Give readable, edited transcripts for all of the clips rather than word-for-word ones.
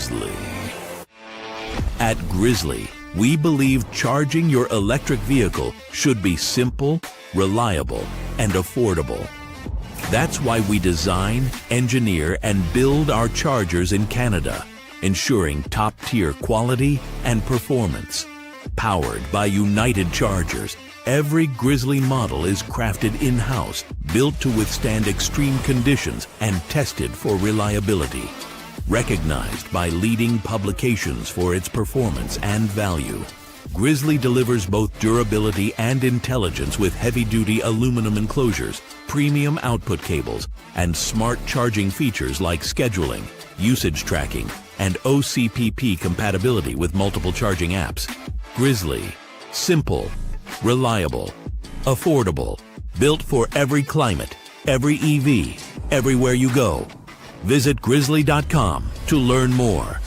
Grizzly. At Grizzly, we believe charging your electric vehicle should be simple, reliable, and affordable. That's why we design, engineer, and build our chargers in Canada, ensuring top-tier quality and performance. Powered by United Chargers, every Grizzly model is crafted in-house, built to withstand extreme conditions, and tested for reliability. Recognized by leading publications for its performance and value, Grizzly delivers both durability and intelligence with heavy-duty aluminum enclosures, premium output cables, and smart charging features like scheduling, usage tracking, and OCPP compatibility with multiple charging apps. Grizzly. Simple, reliable, affordable, built for every climate, every EV, everywhere you go. Visit grizzly.com to learn more.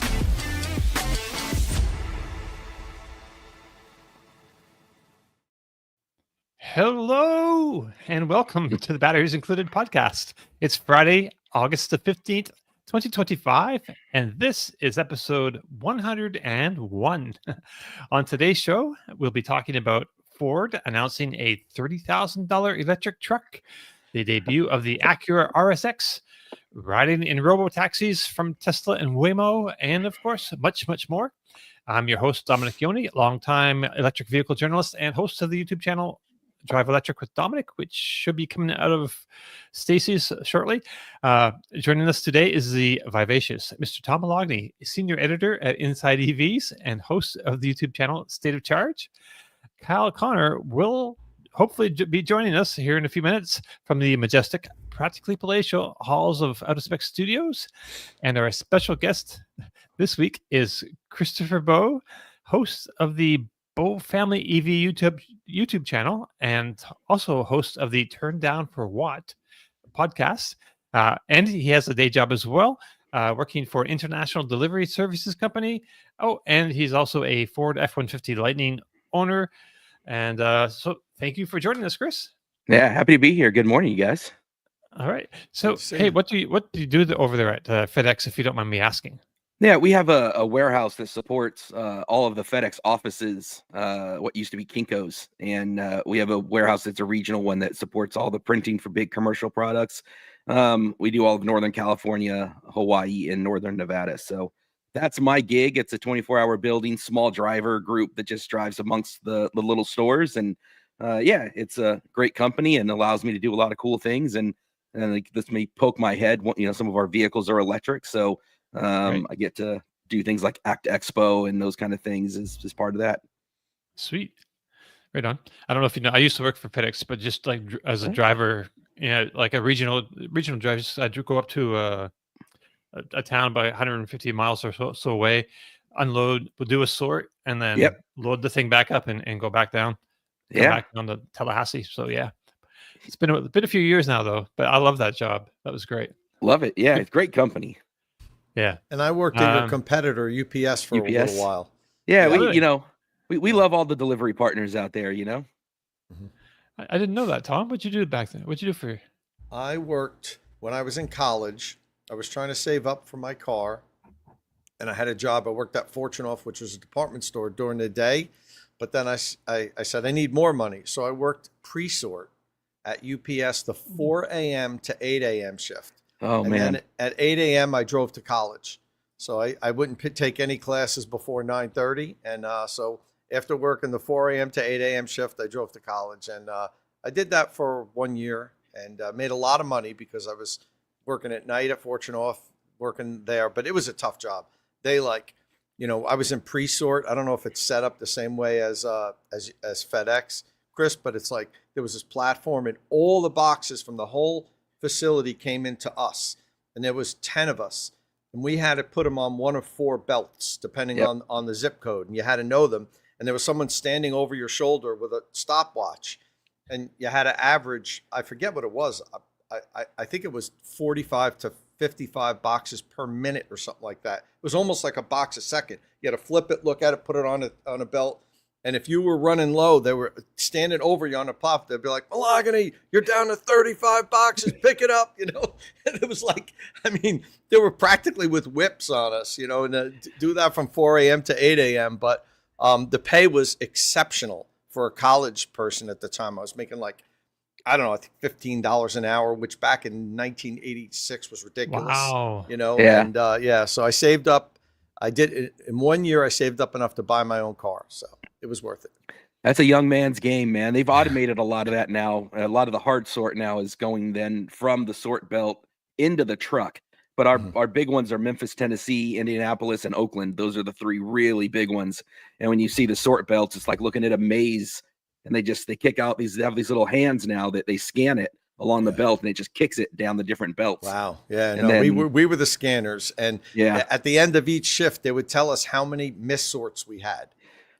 Hello, and welcome to the Batteries Included podcast. It's Friday, August the 15th, 2025, and this is episode 101. On today's show, we'll be talking about Ford announcing a $30,000 electric truck, the debut of the Acura RSX, riding in Robotaxis from Tesla and Waymo, and of course, much, much more. I'm your host, Dominic Yoni, longtime electric vehicle journalist and host of the YouTube channel Drive Electric with Dominic, which should be coming out of Stacy's shortly. Joining us today is the vivacious Mr. Tom Malogney, senior editor at Inside EVs and host of the YouTube channel State of Charge. Kyle Connor will hopefully be joining us here in a few minutes from the majestic, practically palatial halls of Out of Spec Studios. And our special guest this week is Christopher Bowe, host of the Bowe Family EV YouTube channel and also host of the Turn Down for What podcast. And he has a day job as well, working for an international delivery services company. Oh, and he's also a Ford F-150 Lightning owner. And so thank you for joining us, Chris. Yeah, happy to be here. Good morning, you guys. All right. So, hey, what do you do over there at FedEx, if you don't mind me asking? Yeah, we have a warehouse that supports all of the FedEx offices, what used to be Kinko's. And we have a warehouse that's a regional one that supports all the printing for big commercial products. We do all of Northern California, Hawaii, and Northern Nevada. So that's my gig. It's a 24-hour building, small driver group that just drives amongst the little stores. And yeah, it's a great company and allows me to do a lot of cool things. And like, this may poke my head. You know, some of our vehicles are electric. So right. I get to do things like Act Expo and those kind of things as part of that. Sweet. Right on. I don't know if you know, I used to work for FedEx, but just like as a driver, you know, like a regional driver, I do go up to a town by 150 miles or so away, unload, we'll do a sort, and then load the thing back up and go back down. Back on to Tallahassee. So yeah, it's been a few years now though, but I love that job. That was great. Love it. Yeah, it's great company. Yeah. And I worked at your competitor, UPS, for a little while. Yeah, we love all the delivery partners out there, you know. Mm-hmm. I didn't know that, Tom. What'd you do back then? What'd you do for? I worked when I was in college. I was trying to save up for my car, and I had a job. I worked at Fortune Off, which was a department store during the day. But then I said, I need more money. So I worked pre-sort at UPS, the 4 a.m. to 8 a.m. shift. Oh, and man. Then at 8 a.m., I drove to college. So I wouldn't take any classes before 9:30. And so after working the 4 a.m. to 8 a.m. shift, I drove to college. And I did that for 1 year and made a lot of money because I was working at night at Fortune Off, working there. But it was a tough job. They I was in pre-sort. I don't know if it's set up the same way as FedEx, Chris, but it's like there was this platform and all the boxes from the whole facility came into us, and there was 10 of us, and we had to put them on one of 4 belts depending on the zip code, and you had to know them. And there was someone standing over your shoulder with a stopwatch, and you had to average, I forget what it was, I think it was 45 to 55 boxes per minute or something like that. It was almost like a box a second. You had to flip it, look at it, put it on a belt, And if you were running low, they were standing over you on the platform. They'd be like, Mahogany, you're down to 35 boxes. Pick it up, you know. And it was like, I mean, they were practically with whips on us, you know, and do that from 4 a.m. to 8 a.m. But the pay was exceptional for a college person at the time. I was making like, I don't know, I think $15 an hour, which back in 1986 was ridiculous. Wow. You know, Yeah. and so I saved up. I did in 1 year. I saved up enough to buy my own car, so it was worth it. That's a young man's game, man. They've automated a lot of that now. A lot of the hard sort now is going then from the sort belt into the truck. But our big ones are Memphis, Tennessee, Indianapolis, and Oakland. Those are the three really big ones. And when you see the sort belts, it's like looking at a maze. And they kick out they have these little hands now that they scan it along the belt, and it just kicks it down the different belts. Wow. Yeah. And No, then, we were the scanners, and at the end of each shift, they would tell us how many missorts we had.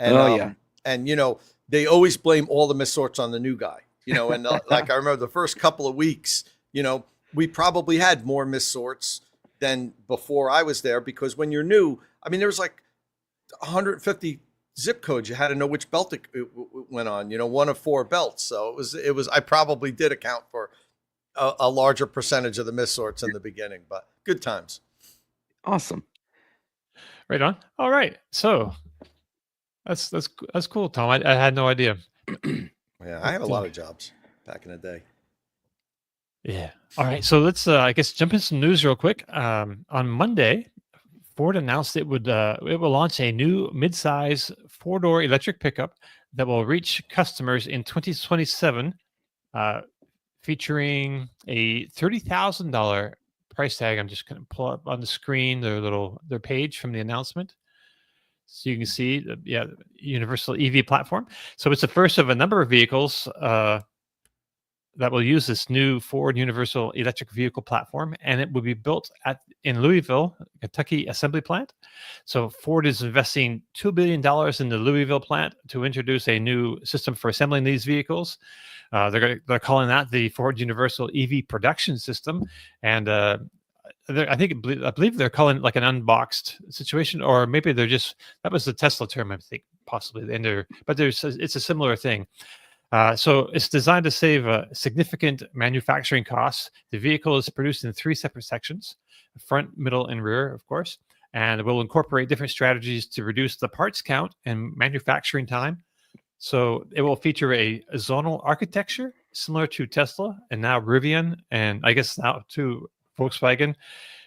And, and you know, they always blame all the missorts on the new guy. You know, and like I remember the first couple of weeks, you know, we probably had more missorts than before I was there, because when you're new, I mean, there was like 150 zip codes. You had to know which belt it went on, you know, one of 4 belts. So it was, I probably did account for a larger percentage of the missorts in the beginning, but good times. Awesome. Right on. All right. So that's cool, Tom. I had no idea. Yeah. I had a lot of jobs back in the day. Yeah. All right. So let's, I guess, jump in some news real quick. On Monday, Ford announced it will launch a new midsize 4-door electric pickup that will reach customers in 2027, featuring a $30,000 price tag. I'm just going to pull up on the screen their page from the announcement, so you can see the universal EV platform. So it's the first of a number of vehicles that will use this new Ford Universal Electric Vehicle platform, and it will be built in Louisville, Kentucky assembly plant. So Ford is investing $2 billion in the Louisville plant to introduce a new system for assembling these vehicles. They're calling that the Ford Universal EV Production System, and I believe they're calling it like an unboxed situation, or maybe that was the Tesla term, I think, possibly. But it's a similar thing. So it's designed to save significant manufacturing costs. The vehicle is produced in 3 separate sections: front, middle, and rear, of course, and will incorporate different strategies to reduce the parts count and manufacturing time. So it will feature a zonal architecture similar to Tesla and now Rivian, and I guess now too Volkswagen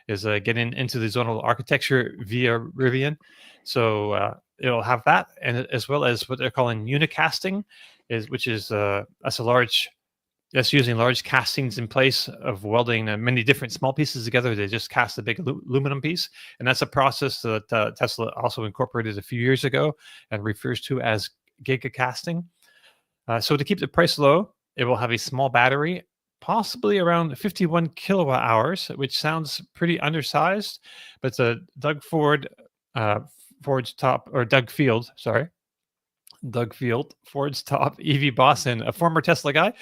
is getting into the zonal architecture via Rivian. So it'll have that, and as well as what they're calling unicasting, which is that's using large castings in place of welding many different small pieces together. They just cast a big aluminum piece, and that's a process that Tesla also incorporated a few years ago and refers to as gigacasting. So to keep the price low, it will have a small battery, possibly around 51 kilowatt hours, which sounds pretty undersized, but Doug Field, Ford's top EV boss and a former Tesla guy.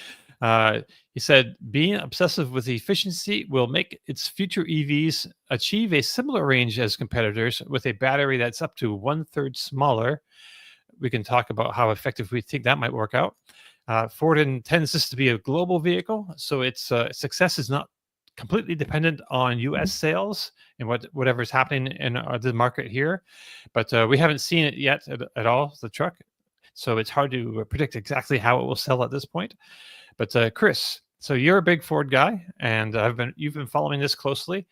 He said, being obsessive with efficiency will make its future EVs achieve a similar range as competitors with a battery that's up to 1/3 smaller. We can talk about how effective we think that might work out. Ford intends this to be a global vehicle, so its success is not completely dependent on U.S. sales and whatever's happening in the market here. But we haven't seen it yet at all, the truck. So it's hard to predict exactly how it will sell at this point. But Chris, so you're a big Ford guy, and you've been following this closely.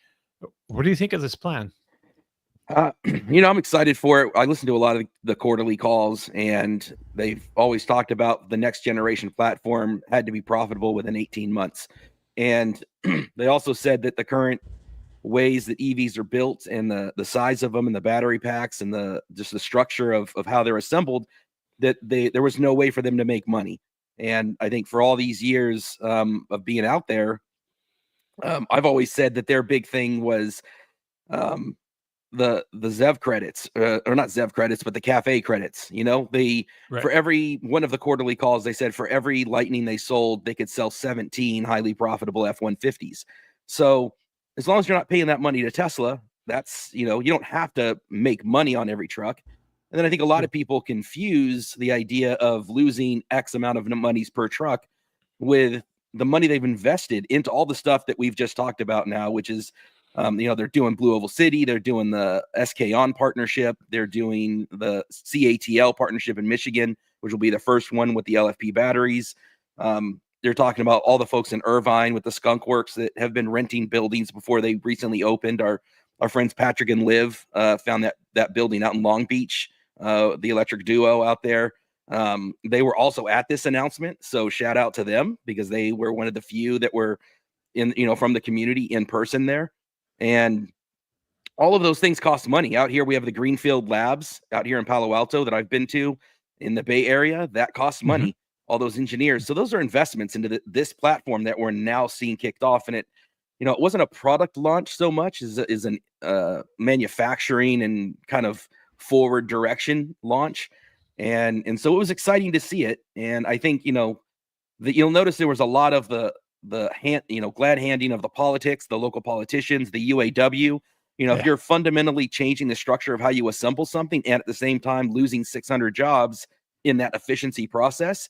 What do you think of this plan? I'm excited for it. I listen to a lot of the quarterly calls, and they've always talked about the next generation platform had to be profitable within 18 months. And they also said that the current ways that EVs are built and the size of them and the battery packs and just the structure of how they're assembled, that there was no way for them to make money. And I think for all these years of being out there, I've always said that their big thing was the ZEV credits, or not ZEV credits, but the CAFE credits. For every one of the quarterly calls, they said for every Lightning they sold, they could sell 17 highly profitable F-150s. So as long as you're not paying that money to Tesla, that's, you don't have to make money on every truck. And then I think a lot of people confuse the idea of losing X amount of monies per truck with the money they've invested into all the stuff that we've just talked about now, which is, they're doing Blue Oval City, they're doing the SK On partnership, they're doing the CATL partnership in Michigan, which will be the first one with the LFP batteries. They're talking about all the folks in Irvine with the Skunk Works that have been renting buildings before they recently opened. Our friends Patrick and Liv found that building out in Long Beach, the electric duo out there. They were also at this announcement, so shout out to them because they were one of the few that were from the community in person there. And all of those things cost money. Out here we have the Greenfield Labs out here in Palo Alto that I've been to in the Bay Area. That costs money, all those engineers. So those are investments into this platform that we're now seeing kicked off. And it wasn't a product launch so much as an manufacturing and kind of forward direction launch. And so it was exciting to see it. And I think, that you'll notice there was a lot of the glad handing of the politics, the local politicians, the UAW. If you're fundamentally changing the structure of how you assemble something and at the same time losing 600 jobs in that efficiency process,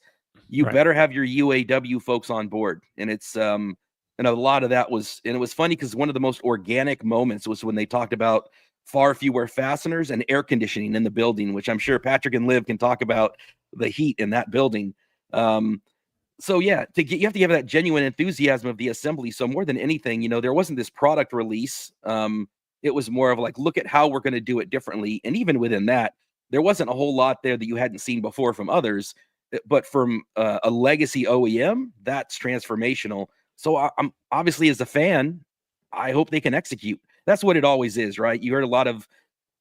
you better have your UAW folks on board. And it's, and a lot of that was, and it was funny because one of the most organic moments was when they talked about far fewer fasteners and air conditioning in the building, which I'm sure Patrick and Liv can talk about the heat in that building. So yeah, you have to have that genuine enthusiasm of the assembly. So more than anything, there wasn't this product release. It was more of like, look at how we're going to do it differently. And even within that, there wasn't a whole lot there that you hadn't seen before from others. But from a legacy OEM, that's transformational. So I'm obviously, as a fan, I hope they can execute. That's what it always is, right? You heard a lot of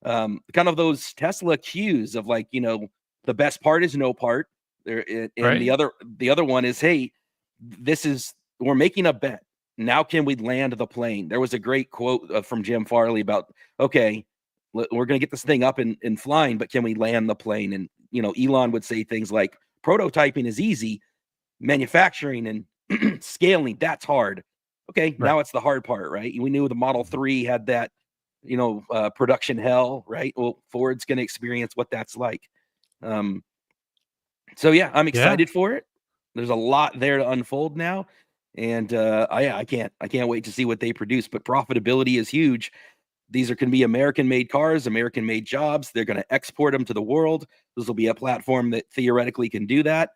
kind of those Tesla cues of like, the best part is no part. And the other one is, hey, we're making a bet. Now can we land the plane? There was a great quote from Jim Farley about, okay, we're going to get this thing up and flying, but can we land the plane? And, Elon would say things like, prototyping is easy, manufacturing and scaling, that's hard. Okay, now it's the hard part, right? We knew the Model 3 had that, production hell, right? Well, Ford's going to experience what that's like. So yeah, I'm excited for it. There's a lot there to unfold now. And I can't wait to see what they produce. But profitability is huge. These are going to be American-made cars, American-made jobs. They're going to export them to the world. This will be a platform that theoretically can do that.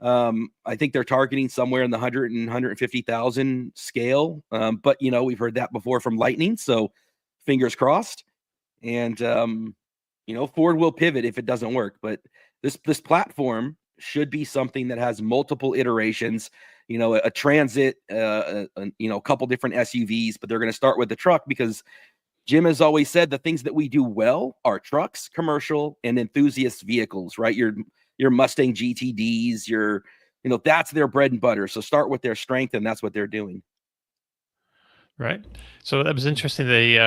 I think they're targeting somewhere in the 100 and 150,000 scale. But we've heard that before from Lightning. So fingers crossed. And Ford will pivot if it doesn't work. But this platform should be something that has multiple iterations, a Transit, a couple different SUVs, but they're going to start with the truck because Jim has always said the things that we do well are trucks, commercial, and enthusiast vehicles, right? Your Mustang GTDs, that's their bread and butter. So start with their strength, and that's what they're doing. Right. So that was interesting. They,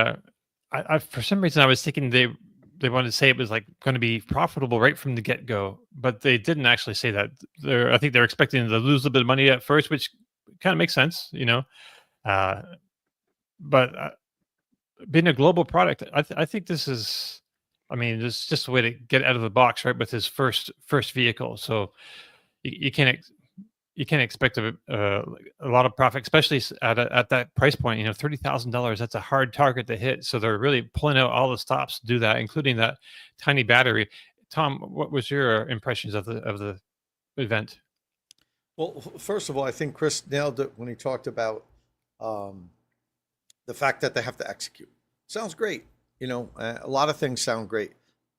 I for some reason, I was thinking they wanted to say it was like going to be profitable right from the get-go, but they didn't actually say that. I think they're expecting to lose a little bit of money at first, which kind of makes sense, but being a global product, I think this is, it's just a way to get out of the box, right? With his first vehicle. So you can't expect a lot of profit, especially at that price point. $30,000. That's a hard target to hit. So they're really pulling out all the stops to do that, including that tiny battery. Tom, what was your impressions of the event? Well, first of all, I think Chris nailed it when he talked about the fact that they have to execute. Sounds great. A lot of things sound great.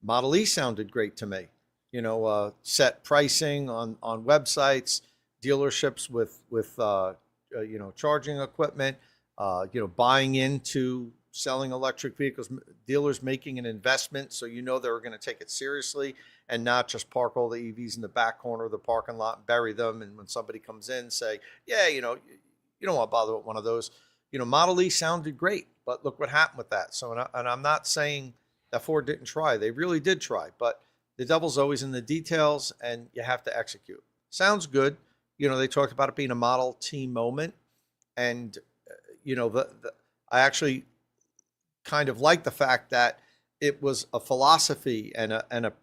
Model E sounded great to me. Set pricing on websites, dealerships with charging equipment, buying into selling electric vehicles, dealers making an investment so they're going to take it seriously and not just park all the EVs in the back corner of the parking lot and bury them. And when somebody comes in, say, yeah, you don't want to bother with one of those. Model E sounded great, but look what happened with that. So, and I'm not saying that Ford didn't try. They really did try, but the devil's always in the details, and you have to execute. Sounds good. They talked about it being a Model T moment, and I actually kind of like the fact that it was a philosophy and a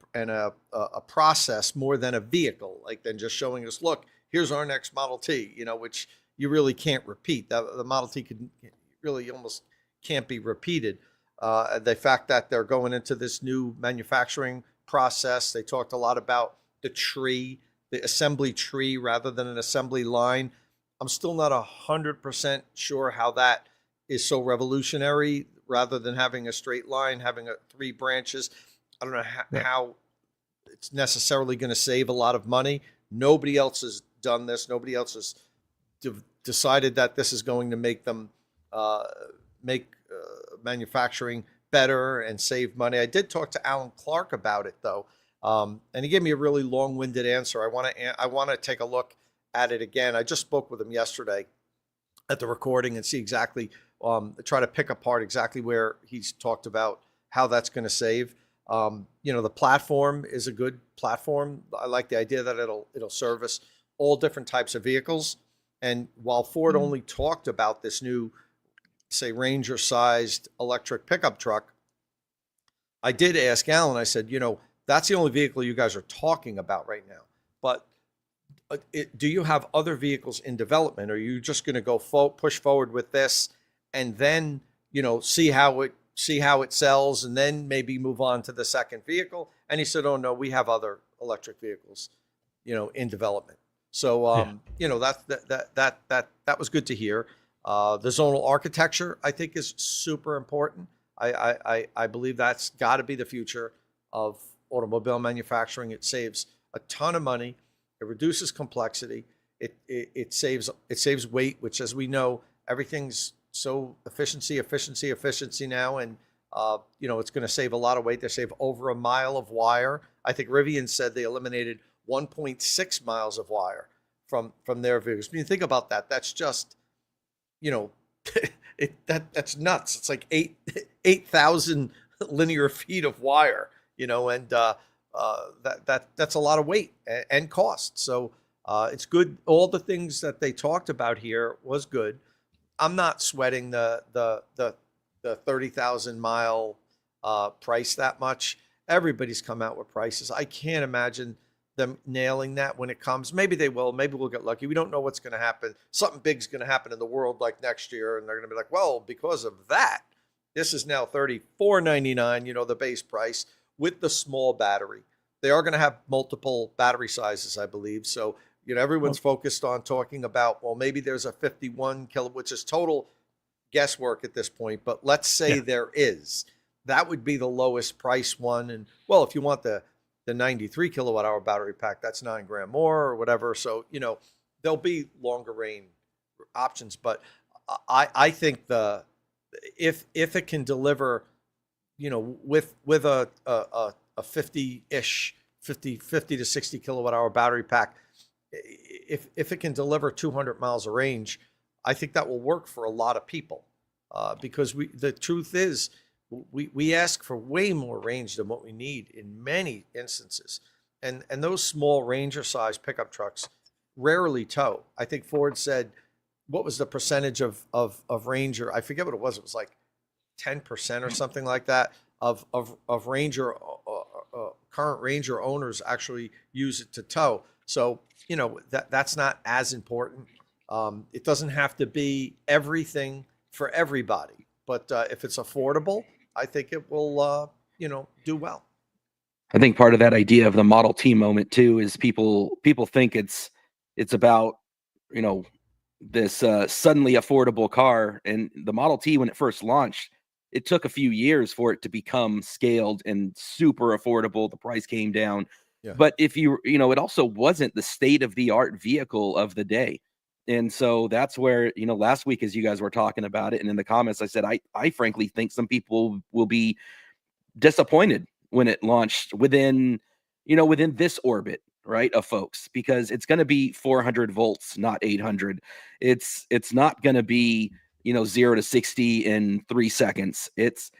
process more than a vehicle, like than just showing us, look, here's our next Model T, which you really can't repeat. The Model T could really almost can't be repeated. The fact that they're going into this new manufacturing process, they talked a lot about the assembly tree rather than an assembly line. I'm still not 100% sure how that is so revolutionary rather than having a straight line, having 3 branches. I don't know how it's necessarily going to save a lot of money. Nobody else has done this. Nobody else has decided that this is going to make them make manufacturing better and save money. I did talk to Alan Clark about it though, and he gave me a really long-winded answer. I want to take a look at it again. I just spoke with him yesterday at the recording and see exactly, try to pick apart exactly where he's talked about how that's going to save. The platform is a good platform. I like the idea that it'll service all different types of vehicles. And while Ford only talked about this new, say, Ranger-sized electric pickup truck, I did ask Alan, I said, that's the only vehicle you guys are talking about right now. But do you have other vehicles in development? Or are you just going to go push forward with this and then, see how it sells and then maybe move on to the second vehicle? And he said, oh, no, we have other electric vehicles, in development. So, that was good to hear. The zonal architecture, I think, is super important. I believe that's got to be the future of automobile manufacturing. It saves a ton of money. It reduces complexity. It saves weight, which, as we know, everything's so efficiency now, and it's going to save a lot of weight. They save over 1 mile of wire. I think Rivian said they eliminated 1.6 miles of wire from their vehicles. When you think about that, that's just, that's nuts. It's like 8,000 linear feet of wire, and that's a lot of weight and cost. So it's good. All the things that they talked about here was good. I'm not sweating the 30,000 mile price that much. Everybody's come out with prices. I can't imagine them nailing that when it comes. Maybe they will. Maybe we'll get lucky. We don't know what's going to happen. Something big's going to happen in the world like next year, and they're going to be like, well, because of that, this is now $34.99, the base price with the small battery. They are going to have multiple battery sizes, I believe. So, everyone's focused on talking about, well, maybe there's a 51 kilowatt, which is total guesswork at this point. But let's say there is. That would be the lowest price one. And, well, if you want the 93 kilowatt hour battery pack, that's $9,000 more or whatever. So, there'll be longer range options. But I think if it can deliver, with a 50-ish, 50 to 60 kilowatt hour battery pack, if it can deliver 200 miles of range, I think that will work for a lot of people, because the truth is we ask for way more range than what we need in many instances, and those small Ranger size pickup trucks rarely tow. I think Ford said, what was the percentage of Ranger? I forget what it was. It was like 10% or something like that of Ranger, current Ranger owners actually use it to tow. So, that's not as important. It doesn't have to be everything for everybody, but if it's affordable, I think it will, do well. I think part of that idea of the Model T moment too is people think it's about, this suddenly affordable car. And the Model T, when it first launched, it took a few years for it to become scaled and super affordable. The price came down. Yeah. But if it also wasn't the state of the art vehicle of the day. And so that's where, last week, as you guys were talking about it, and in the comments, I said, I frankly think some people will be disappointed when it launched within this orbit, right, of folks, because it's going to be 400 volts, not 800. It's not going to be, 0 to 60 in 3 seconds. It's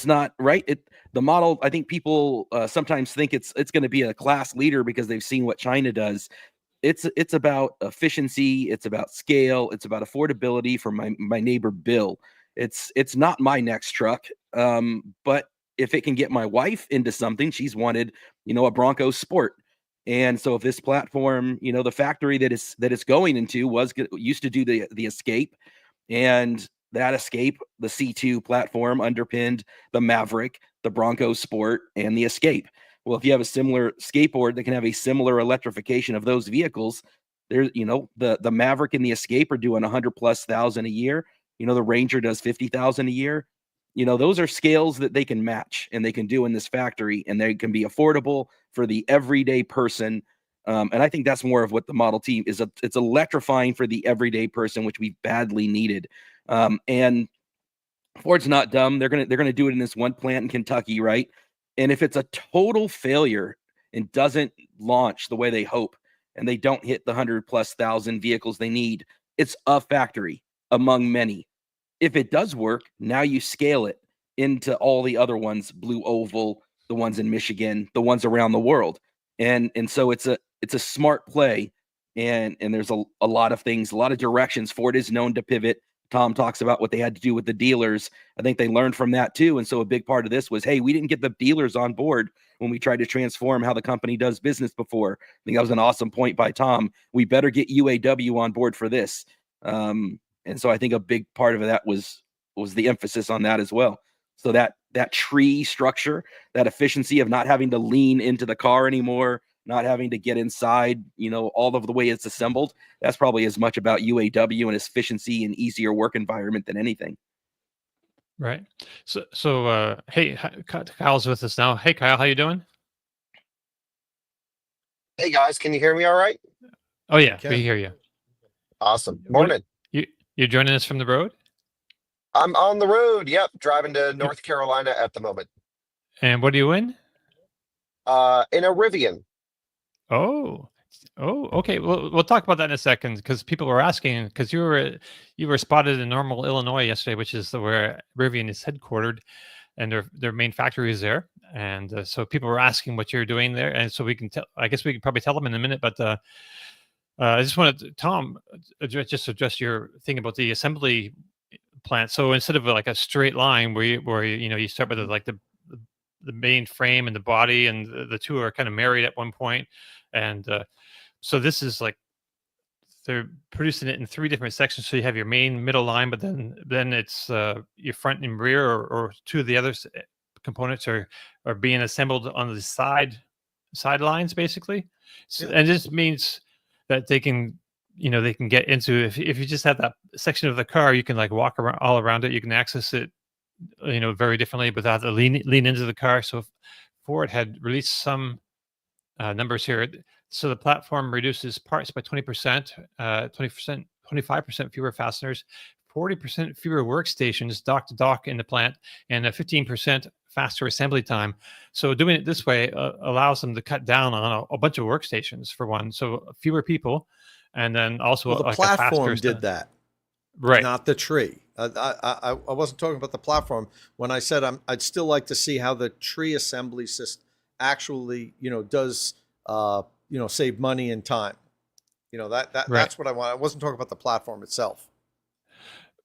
not right. The model, I think people sometimes think it's going to be a class leader because they've seen what China does. It's about efficiency. It's about scale. It's about affordability for my neighbor Bill. It's not my next truck, but if it can get my wife into something, she's wanted, a Bronco Sport. And so if this platform, the factory that it's going into used to do the Escape, and that Escape, the C2 platform, underpinned the Maverick, the Bronco Sport, and the Escape. Well, if you have a similar skateboard that can have a similar electrification of those vehicles, there's, the Maverick and the Escape are doing 100,000+ a year. The Ranger does 50,000 a year. Those are scales that they can match and they can do in this factory, and they can be affordable for the everyday person. And I think that's more of what the Model T is. It's electrifying for the everyday person, which we badly needed. And Ford's not dumb. They're gonna do it in this one plant in Kentucky, right? And if it's a total failure and doesn't launch the way they hope, and they don't hit the 100,000+ vehicles they need, it's a factory among many. If it does work, now you scale it into all the other ones, Blue Oval, the ones in Michigan, the ones around the world. And so it's a smart play. And there's a lot of things, a lot of directions. Ford is known to pivot. Tom talks about what they had to do with the dealers. I think they learned from that too. And so a big part of this was, hey, we didn't get the dealers on board when we tried to transform how the company does business before. I think that was an awesome point by Tom. We better get UAW on board for this. And so I think a big part of that was the emphasis on that as well. So that tree structure, that efficiency of not having to lean into the car anymore, not having to get inside, all of the way it's assembled, that's probably as much about UAW and efficiency and easier work environment than anything. Right. So hey, Kyle's with us now. Hey, Kyle, how you doing? Hey guys, can you hear me all right? Oh yeah, Okay. we hear you. Awesome. Morning. You're joining us from the road? I'm on the road. Yep, driving to North Carolina at the moment. And what are you in? In a Rivian. Oh, okay. We'll talk about that in a second, because people were asking, because you were spotted in Normal, Illinois yesterday, which is where Rivian is headquartered, and their main factory is there. And so people were asking what you're doing there, and so we can tell. I guess we can probably tell them in a minute, but I just wanted to, Tom, address your thing about the assembly plant. So instead of like a straight line where you start with the main frame and the body, and the two are kind of married at one point, and so this is like they're producing it in 3 different sections. So you have your main middle line, but then it's your front and rear, or 2 of the other components are being assembled on the sidelines basically. So, and this means that they can get into, if you just have that section of the car, you can like walk around all around it. You can access it, very differently without the lean into the car. So Ford had released some numbers here. So the platform reduces parts by 20%, 25% fewer fasteners, 40% fewer workstations dock to dock in the plant, and a 15% faster assembly time. So doing it this way allows them to cut down on a bunch of workstations, for one. So fewer people, and then also the like platform a faster did that, right? not the tree. I wasn't talking about the platform when I said I'd still like to see how the tree assembly system actually, does save money and time. Right. That's what I want. I wasn't talking about the platform itself.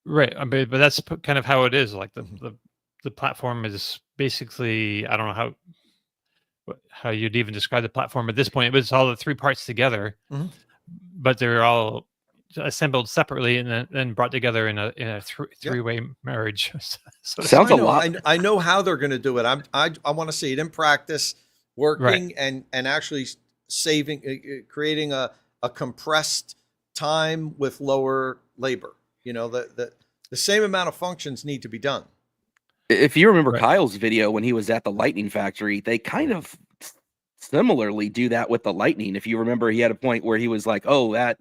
Right. But that's kind of how it is. Like the platform is basically, I don't know how you'd even describe the platform at this point. It was all the 3 parts together, but they're all assembled separately and then brought together in a three-way marriage. So Sounds a lot. I know how they're going to do it. I want to see it in practice, working, right, and actually saving, creating a compressed time with lower labor. The same amount of functions need to be done. If you remember Right. Kyle's video when he was at the Lightning factory, they kind of similarly do that with the Lightning. If you remember, he had a point where he was like, oh, that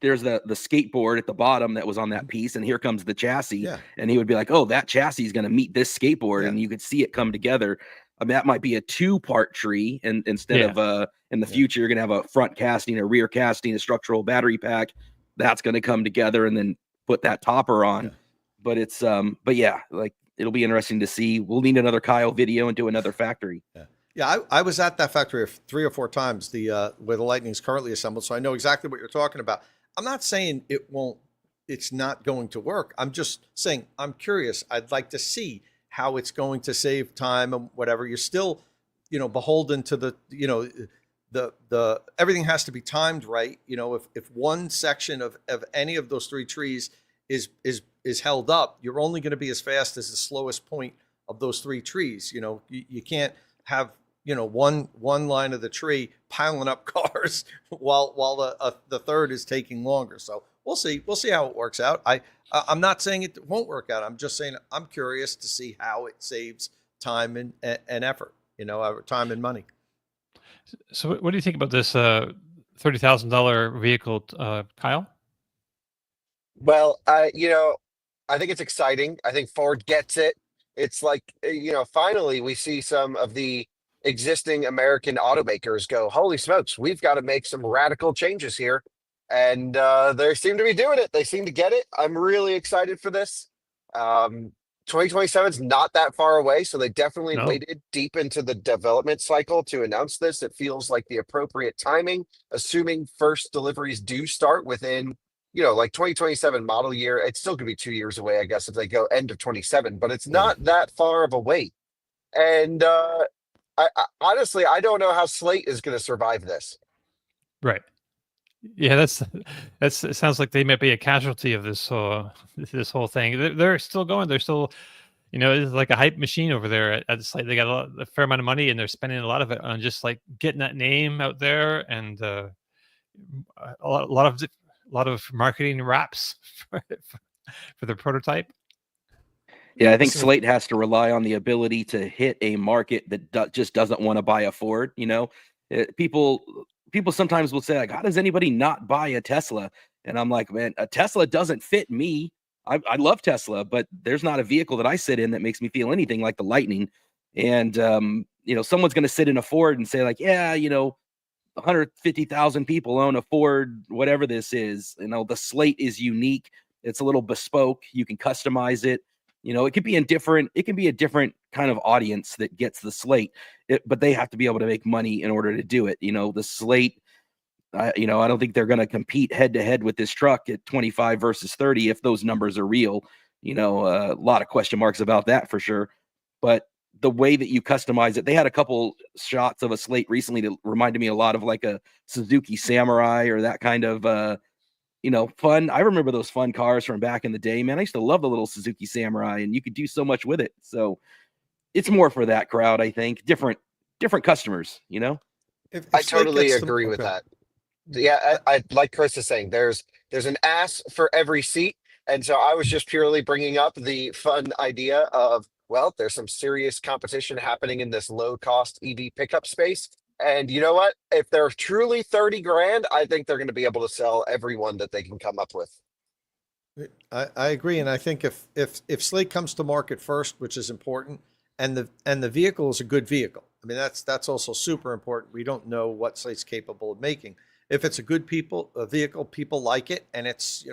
there's the skateboard at the bottom that was on that piece, and here comes the chassis. Yeah. And he would be like, oh, that chassis is going to meet this skateboard. Yeah. And you could see it come together. I mean, that might be a 2-part tree. And instead of in the future, you're going to have a front casting, a rear casting, a structural battery pack. That's going to come together and then put that topper on. Yeah. But it's but yeah, like it'll be interesting to see. We'll need another Kyle video and do another factory. Yeah, I was at that factory 3 or 4 times, where the Lightning is currently assembled, so I know exactly what you're talking about. I'm not saying it's not going to work. I'm just saying I'm curious. I'd like to see how it's going to save time and whatever. You're still, beholden to the everything has to be timed right. If one section of any of those three trees is held up, you're only going to be as fast as the slowest point of those three trees. You can't have one line of the tree piling up cars while the third is taking longer. So we'll see how it works out. I'm not saying it won't work out. I'm just saying I'm curious to see how it saves time and effort, time and money. So what do you think about this $30,000 vehicle, Kyle? Well, I think it's exciting. I think Ford gets it. It's like, finally we see some of the existing American automakers go, holy smokes, we've got to make some radical changes here. And they seem to be doing it. They seem to get it. I'm really excited for this. 2027 is not that far away, so they definitely No. waited deep into the development cycle to announce this. It feels like the appropriate timing, assuming first deliveries do start within, like 2027 model year. It's still going to be 2 years away, I guess, if they go end of 27, but it's not that far of a wait. And I honestly, I don't know how Slate is going to survive this. Right. Yeah, it sounds like they might be a casualty of this whole thing. They're still going. They're still, it's like a hype machine over there at the site. They got a fair amount of money, and they're spending a lot of it on just like getting that name out there, and a lot of marketing wraps for the prototype. Yeah, I think Slate has to rely on the ability to hit a market that just doesn't want to buy a Ford. People sometimes will say, like, how does anybody not buy a Tesla? And I'm like, man, a Tesla doesn't fit me. I love Tesla, but there's not a vehicle that I sit in that makes me feel anything like the Lightning. And, someone's going to sit in a Ford and say, like, yeah, 150,000 people own a Ford, whatever this is. The Slate is unique. It's a little bespoke. You can customize it. It could be a different kind of audience that gets the Slate, but they have to be able to make money in order to do it. The Slate, I don't think they're going to compete head to head with this truck at 25 versus 30 if those numbers are real. A lot of question marks about that for sure. But the way that you customize it, they had a couple shots of a Slate recently that reminded me a lot of like a Suzuki Samurai or that kind of fun. I remember those fun cars from back in the day, man. I used to love the little Suzuki Samurai, and you could do so much with it. So it's more for that crowd, I think. Different customers, If I Slate totally gets agree with that. Yeah, I like Chris is saying, there's an ass for every seat. And so I was just purely bringing up the fun idea of, well, there's some serious competition happening in this low cost EV pickup space. And you know what? If they're truly 30 grand, I think they're going to be able to sell everyone that they can come up with. I agree, and I think if Slate comes to market first, which is important, and the vehicle is a good vehicle, I mean that's also super important. We don't know what Slate's capable of making. If it's a good vehicle, people like it, and it's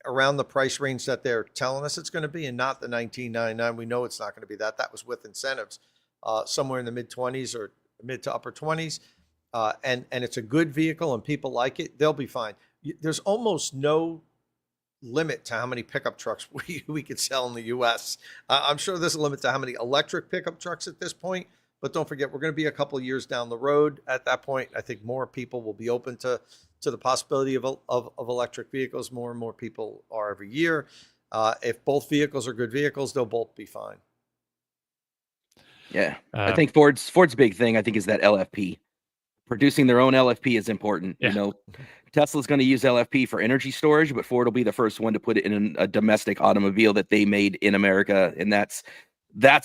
around the price range that they're telling us it's going to be, and not the $19.99. We know it's not going to be that. That was with incentives, somewhere in the mid-20s or mid to upper 20s, and it's a good vehicle and people like it, they'll be fine. There's almost no limit to how many pickup trucks we could sell in the U.S. I'm sure there's a limit to how many electric pickup trucks at this point, but don't forget, we're going to be a couple of years down the road. At that point, I think more people will be open to the possibility of electric vehicles. More and more people are every year. If both vehicles are good vehicles, they'll both be fine. Yeah, I think Ford's big thing, I think, is that LFP. Producing their own LFP is important. Yeah. Tesla's going to use LFP for energy storage, but Ford will be the first one to put it in a domestic automobile that they made in America, and that's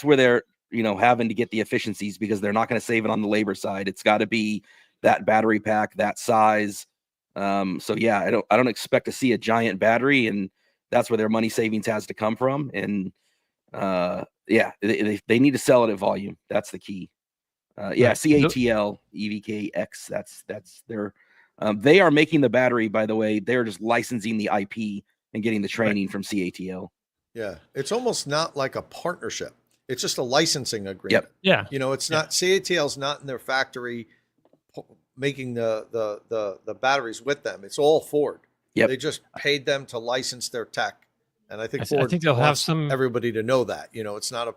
where they're having to get the efficiencies, because they're not going to save it on the labor side. It's got to be that battery pack, that size. So yeah, I don't expect to see a giant battery, and that's where their money savings has to come from. And yeah, they need to sell it at volume. That's the key. Yeah, CATL EVKX. That's their. They are making the battery, by the way. They're just licensing the IP and getting the training from CATL. Yeah, it's almost not like a partnership. It's just a licensing agreement. Yep. Yeah. It's not CATL's not in their factory making the batteries with them. It's all Ford. Yep. They just paid them to license their tech, And I think I Ford think they'll have wants some. everybody to know that. It's not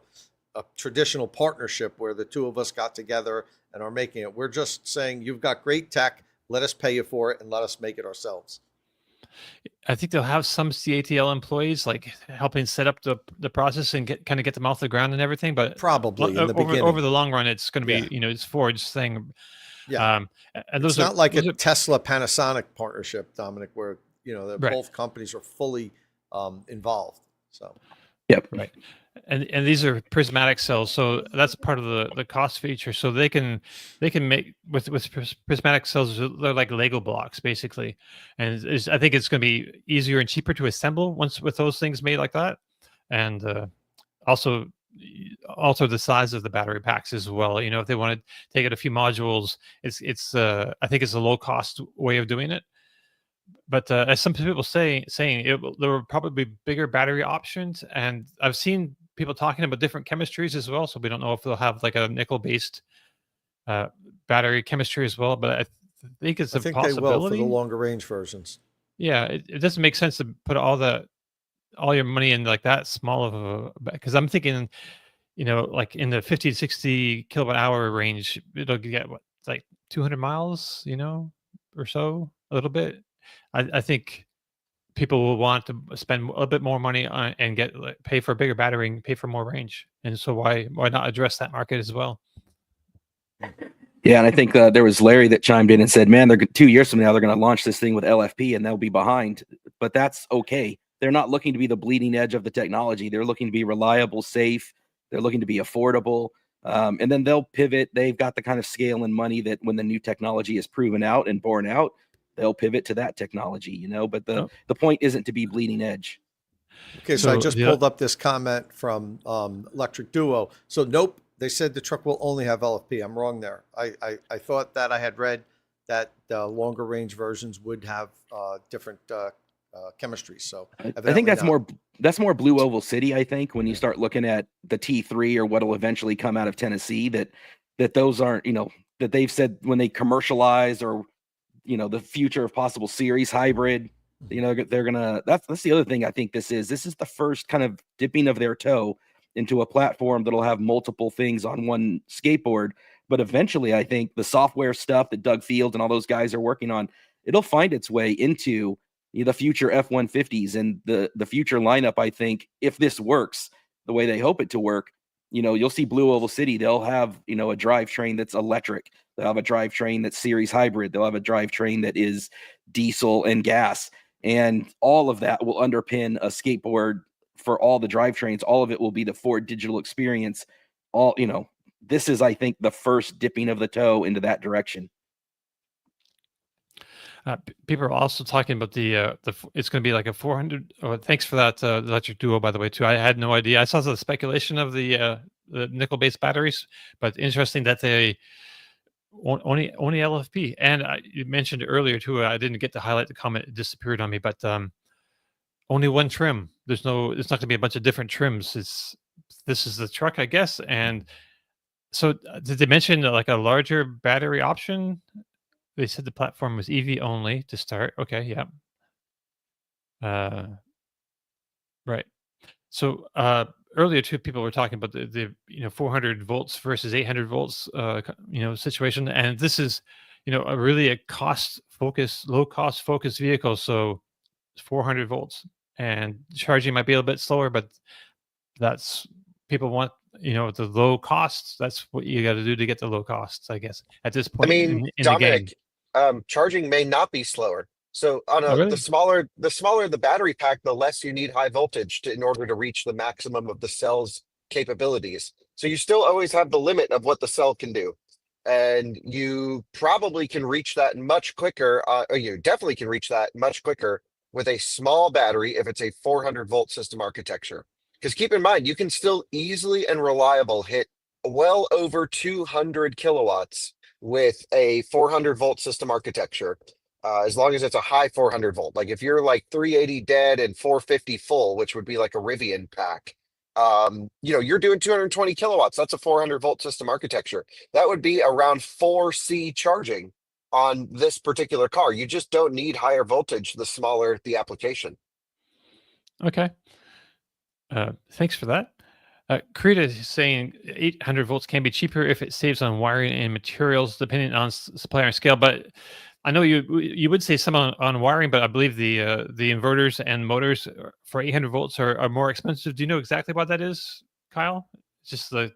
a traditional partnership where the two of us got together and are making it. We're just saying, you've got great tech. Let us pay you for it and let us make it ourselves. I think they'll have some CATL employees like helping set up the process and get them off the ground and everything. But Probably in the over beginning. the long run, it's going to Yeah. be it's Ford's thing. Yeah. And It's those not like a those Tesla Panasonic partnership, Dominic, where, Right. both companies are fully involved. So, Yep. Right. And these are prismatic cells, so that's part of the cost feature. So they can make with prismatic cells, they're like Lego blocks basically, and I think it's going to be easier and cheaper to assemble once with those things made like that, and also alter the size of the battery packs as well. If they want to take it a few modules, it's I think it's a low cost way of doing it. But as some people saying there will probably be bigger battery options, and I've seen people talking about different chemistries as well. So we don't know if they'll have like a nickel based battery chemistry as well. But I think it's I a think they will for the possibility. longer range versions. Yeah, it doesn't make sense to put all your money in like that small of a, because I'm thinking, like in the 50 to 60 kilowatt hour range, it'll get what, like 200 miles, or so, a little bit. I think people will want to spend a little bit more money on and pay for a bigger battery and pay for more range. And so why not address that market as well? Yeah, and I think there was Larry that chimed in and said, "Man, they're 2 years from now they're going to launch this thing with LFP and they'll be behind." But that's okay. They're not looking to be the bleeding edge of the technology. They're looking to be reliable, safe. They're looking to be affordable, and then they'll pivot. They've got the kind of scale and money that when the new technology is proven out and borne out, they'll pivot to that technology. But the point isn't to be bleeding edge. Okay, so I just the- pulled up this comment from Electric Duo. So nope, they said the truck will only have LFP. I'm wrong there. I thought that I had read that the longer range versions would have different chemistries. So I think evidently that's not. more Blue Oval City. I think when you start looking at the T3 or what'll eventually come out of Tennessee, that those aren't, that they've said when they commercialize or the future of possible series hybrid, they're gonna. That's the other thing I think this is the first kind of dipping of their toe into a platform that'll have multiple things on one skateboard. But eventually, I think the software stuff that Doug Field and all those guys are working on, it'll find its way into the future F-150s and the future lineup. I think if this works the way they hope it to work, you'll see Blue Oval City. They'll have, a drivetrain that's electric. They'll have a drivetrain that's series hybrid. They'll have a drivetrain that is diesel and gas. And all of that will underpin a skateboard for all the drivetrains. All of it will be the Ford digital experience. This is, I think, the first dipping of the toe into that direction. People are also talking about it's going to be like a 400. Oh, thanks for that, Electric Duo, by the way, too. I had no idea. I saw the speculation of the nickel-based batteries, but interesting that they only LFP. And you mentioned earlier too. I didn't get to highlight the comment; it disappeared on me. But only one trim. It's not going to be a bunch of different trims. This is the truck, I guess. And so, did they mention like a larger battery option? They said the platform was EV only to start. Okay, yeah. Right. So earlier too, people were talking about the 400 volts versus 800 volts situation, and this is a really a low cost focused vehicle. So 400 volts, and charging might be a little bit slower, but that's people want the low costs. That's what you got to do to get the low costs, I guess, at this I point mean, in the game. Dominic, charging may not be slower. So on Oh, really? the smaller the battery pack, the less you need high voltage in order to reach the maximum of the cell's capabilities. So you still always have the limit of what the cell can do. And you probably can reach that much quicker, or you definitely can reach that much quicker with a small battery if it's a 400 volt system architecture. Because keep in mind, you can still easily and reliable hit well over 200 kilowatts with a 400 volt system architecture, as long as it's a high 400 volt. Like if you're like 380 dead and 450 full, which would be like a Rivian pack, you're doing 220 kilowatts. That's a 400 volt system architecture. That would be around 4C charging on this particular car. You just don't need higher voltage the smaller the application. Okay. Thanks for that. Krita is saying 800 volts can be cheaper if it saves on wiring and materials, depending on supplier and scale. But I know you would say some on wiring, but I believe the inverters and motors for 800 volts are more expensive. Do you know exactly what that is, Kyle? It's just the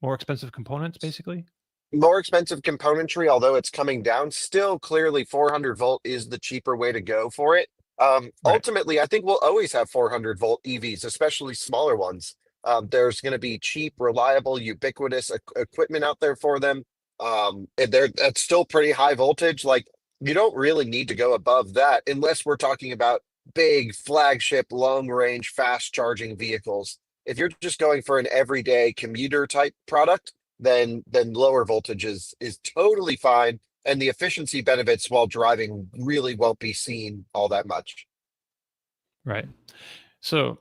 more expensive components, basically. More expensive componentry, although it's coming down, still clearly 400 volt is the cheaper way to go for it. Right. Ultimately, I think we'll always have 400 volt EVs, especially smaller ones. There's going to be cheap, reliable, ubiquitous equipment out there for them. That's still pretty high voltage. Like, you don't really need to go above that unless we're talking about big flagship, long range, fast charging vehicles. If you're just going for an everyday commuter type product, then lower voltage is totally fine, and the efficiency benefits while driving really won't be seen all that much. Right. So,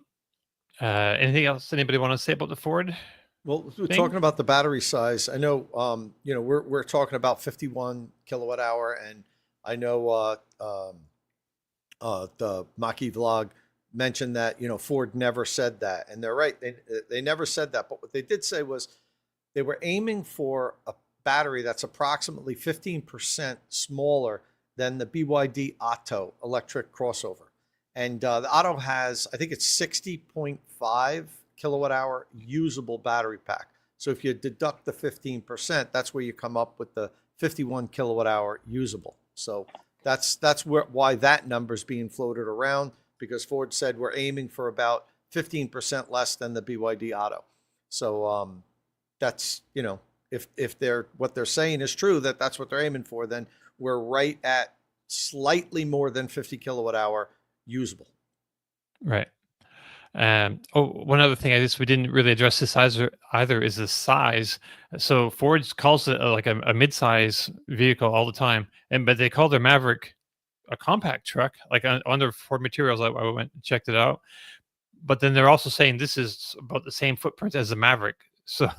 anything else anybody want to say about the Ford? Well, we're thing? talking about the battery size. I know, we're talking about 51 kilowatt hour, and I know the Maki vlog mentioned that Ford never said that, and they're right. They never said that, but what they did say was they were aiming for a battery that's approximately 15% smaller than the BYD Otto electric crossover. And the Otto has, I think it's 60.5 kilowatt hour usable battery pack. So if you deduct the 15%, that's where you come up with the 51 kilowatt hour usable. So that's why that number is being floated around, because Ford said we're aiming for about 15% less than the BYD Otto. So that's, if what they're saying is true, that's what they're aiming for, then we're right at slightly more than 50 kilowatt hour usable. Right. One other thing I guess we didn't really address this either is the size. So Ford calls it like a mid-size vehicle all the time, but they call their Maverick a compact truck, like on their Ford materials. I went and checked it out, but then they're also saying this is about the same footprint as the Maverick. So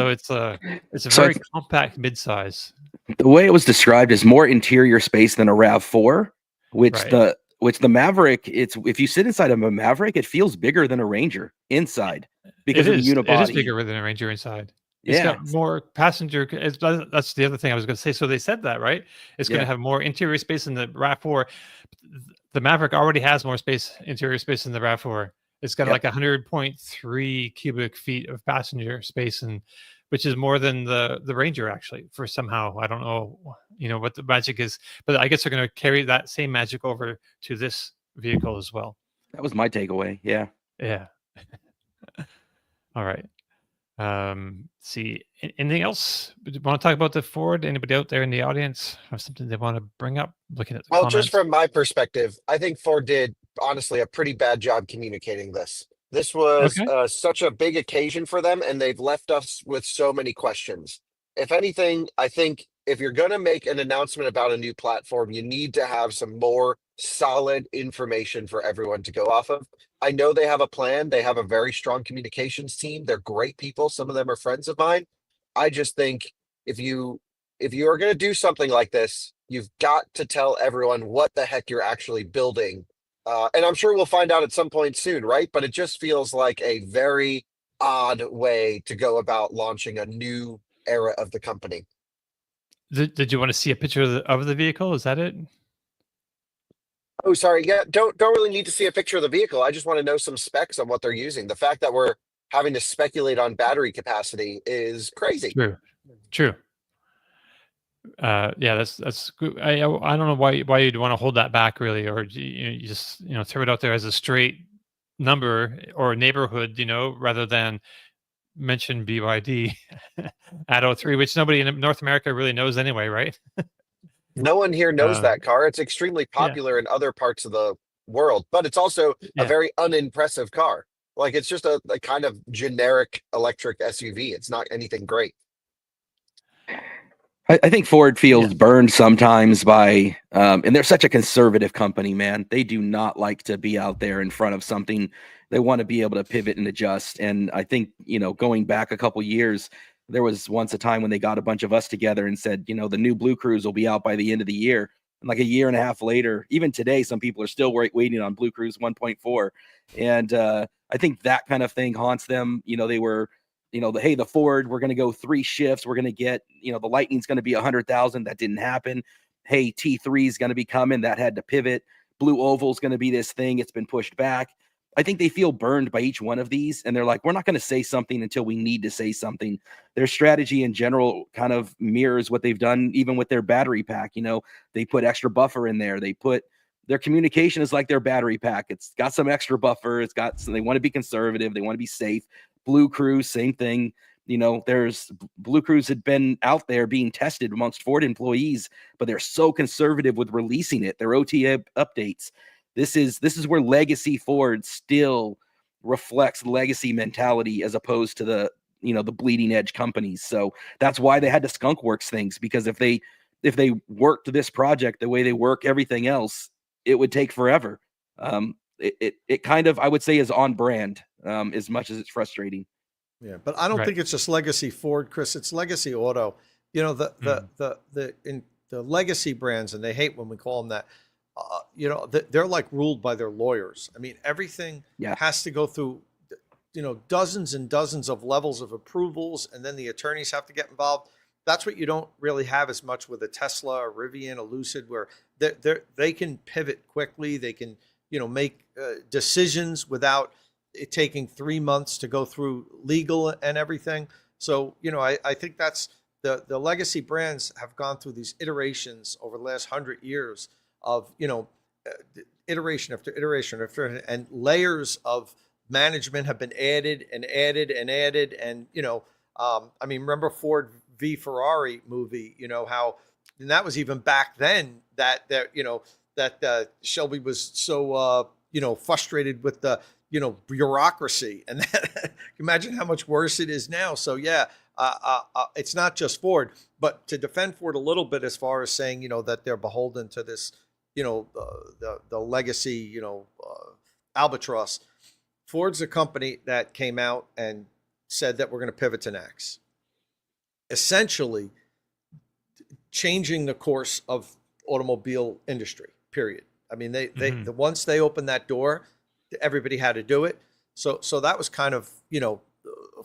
it's a very compact mid-size. The way it was described is more interior space than a RAV4, which Right. the Maverick, if you sit inside of a Maverick, it feels bigger than a Ranger inside because of the unibody. It is bigger than a Ranger inside. It's got more passenger. That's the other thing I was going to say. So they said that, right? It's going to have more interior space than the RAV4. The Maverick already has more interior space than the RAV4. It's got like 100.3 cubic feet of passenger space, which is more than the Ranger actually. For somehow, I don't know, what the magic is, but I guess they're going to carry that same magic over to this vehicle as well. That was my takeaway. Yeah. Yeah. All right. See, anything else? Do you want to talk about the Ford? Anybody out there in the audience have something they want to bring up? Looking at the comments. Just from my perspective, I think Ford did honestly a pretty bad job communicating this. This was such a big occasion for them, and they've left us with so many questions. If anything, I think if you're going to make an announcement about a new platform, you need to have some more solid information for everyone to go off of. I know they have a plan. They have a very strong communications team. They're great people. Some of them are friends of mine. I just think if you are going to do something like this, you've got to tell everyone what the heck you're actually building. And I'm sure we'll find out at some point soon, right? But it just feels like a very odd way to go about launching a new era of the company. Did you want to see a picture of the vehicle? Is that it? Oh, sorry. Yeah, don't really need to see a picture of the vehicle. I just want to know some specs on what they're using. The fact that we're having to speculate on battery capacity is crazy. True. Yeah, that's good. I don't know why you'd want to hold that back, really, or you just throw it out there as a straight number or neighborhood, rather than mention BYD at 03, which nobody in North America really knows anyway, right? No one here knows that car. It's extremely popular in other parts of the world, but it's also a very unimpressive car. Like, it's just a kind of generic electric SUV. It's not anything great. I think Ford feels burned sometimes by, and they're such a conservative company, man. They do not like to be out there in front of something. They want to be able to pivot and adjust. And I think, going back a couple years, there was once a time when they got a bunch of us together and said, the new Blue Cruise will be out by the end of the year. And like a year and a half later, even today, some people are still waiting on Blue Cruise 1.4. And I think that kind of thing haunts them. They were, the Ford, we're going to go 3 shifts. We're going to get, the Lightning's going to be 100,000. That didn't happen. Hey, T3 is going to be coming. That had to pivot. Blue Oval is going to be this thing. It's been pushed back. I think they feel burned by each one of these, and they're like, we're not going to say something until we need to say something. Their strategy in general kind of mirrors what they've done even with their battery pack. They put extra buffer in there. Their communication is like their battery pack. It's got some extra buffer. They want to be conservative. They want to be safe. Blue Cruise, same thing. There's Blue Cruise had been out there being tested amongst Ford employees, but they're so conservative with releasing it. Their OTA updates. This is where legacy Ford still reflects legacy mentality as opposed to the bleeding edge companies. So that's why they had to skunk works things, because if they worked this project the way they work everything else, it would take forever. It kind of, I would say, is on brand as much as it's frustrating. Yeah, but I don't think it's just legacy Ford, Chris. It's legacy auto. The legacy brands, and they hate when we call them that. They're like ruled by their lawyers. I mean, everything has to go through, dozens and dozens of levels of approvals, and then the attorneys have to get involved. That's what you don't really have as much with a Tesla, a Rivian, a Lucid, where they can pivot quickly. They can, make decisions without it taking 3 months to go through legal and everything. So, I think that's the legacy brands have gone through these iterations over the last 100 years of, iteration after iteration and layers of management have been added and added and added. And, remember Ford v Ferrari movie, how, and that was even back then that Shelby was so, frustrated with the, bureaucracy, and that, imagine how much worse it is now. So it's not just Ford, but to defend Ford a little bit as far as saying, that they're beholden to this, the legacy, albatross. Ford's a company that came out and said that we're going to pivot to NACS, essentially changing the course of automobile industry, period. I mean, once they opened that door, everybody had to do it. So that was kind of,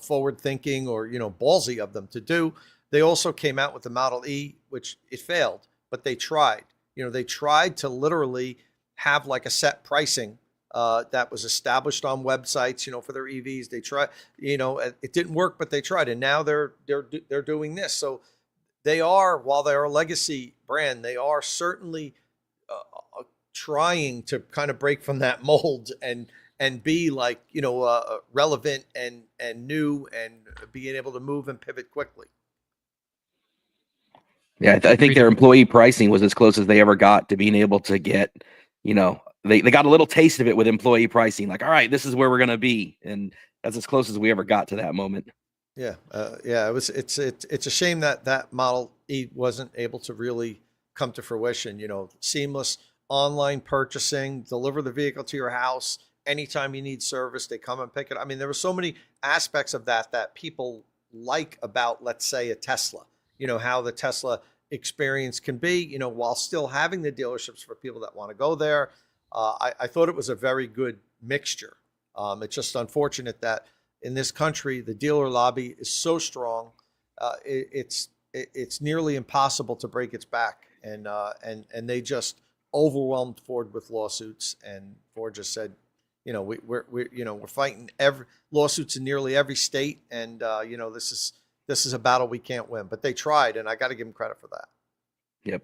forward thinking or, ballsy of them to do. They also came out with the Model E, which it failed, but they tried. They tried to literally have like a set pricing that was established on websites, for their EVs. They tried, it didn't work, but they tried, and now they're doing this. So they are, while they're a legacy brand, they are certainly trying to kind of break from that mold and be like, relevant and new and being able to move and pivot quickly. Yeah, I think their employee pricing was as close as they ever got to being able to get, they got a little taste of it with employee pricing. Like, all right, this is where we're going to be. And that's as close as we ever got to that moment. Yeah. It's a shame that Model E wasn't able to really come to fruition, seamless online purchasing, deliver the vehicle to your house. Anytime you need service, they come and pick it. I mean, there were so many aspects of that people like about, let's say, a Tesla. How the Tesla experience can be, while still having the dealerships for people that want to go there. I thought it was a very good mixture. It's just unfortunate that in this country, the dealer lobby is so strong. It's nearly impossible to break its back. And they just overwhelmed Ford with lawsuits. And Ford just said, we're fighting lawsuits in nearly every state. And, this is a battle we can't win, but they tried, and I got to give them credit for that. Yep.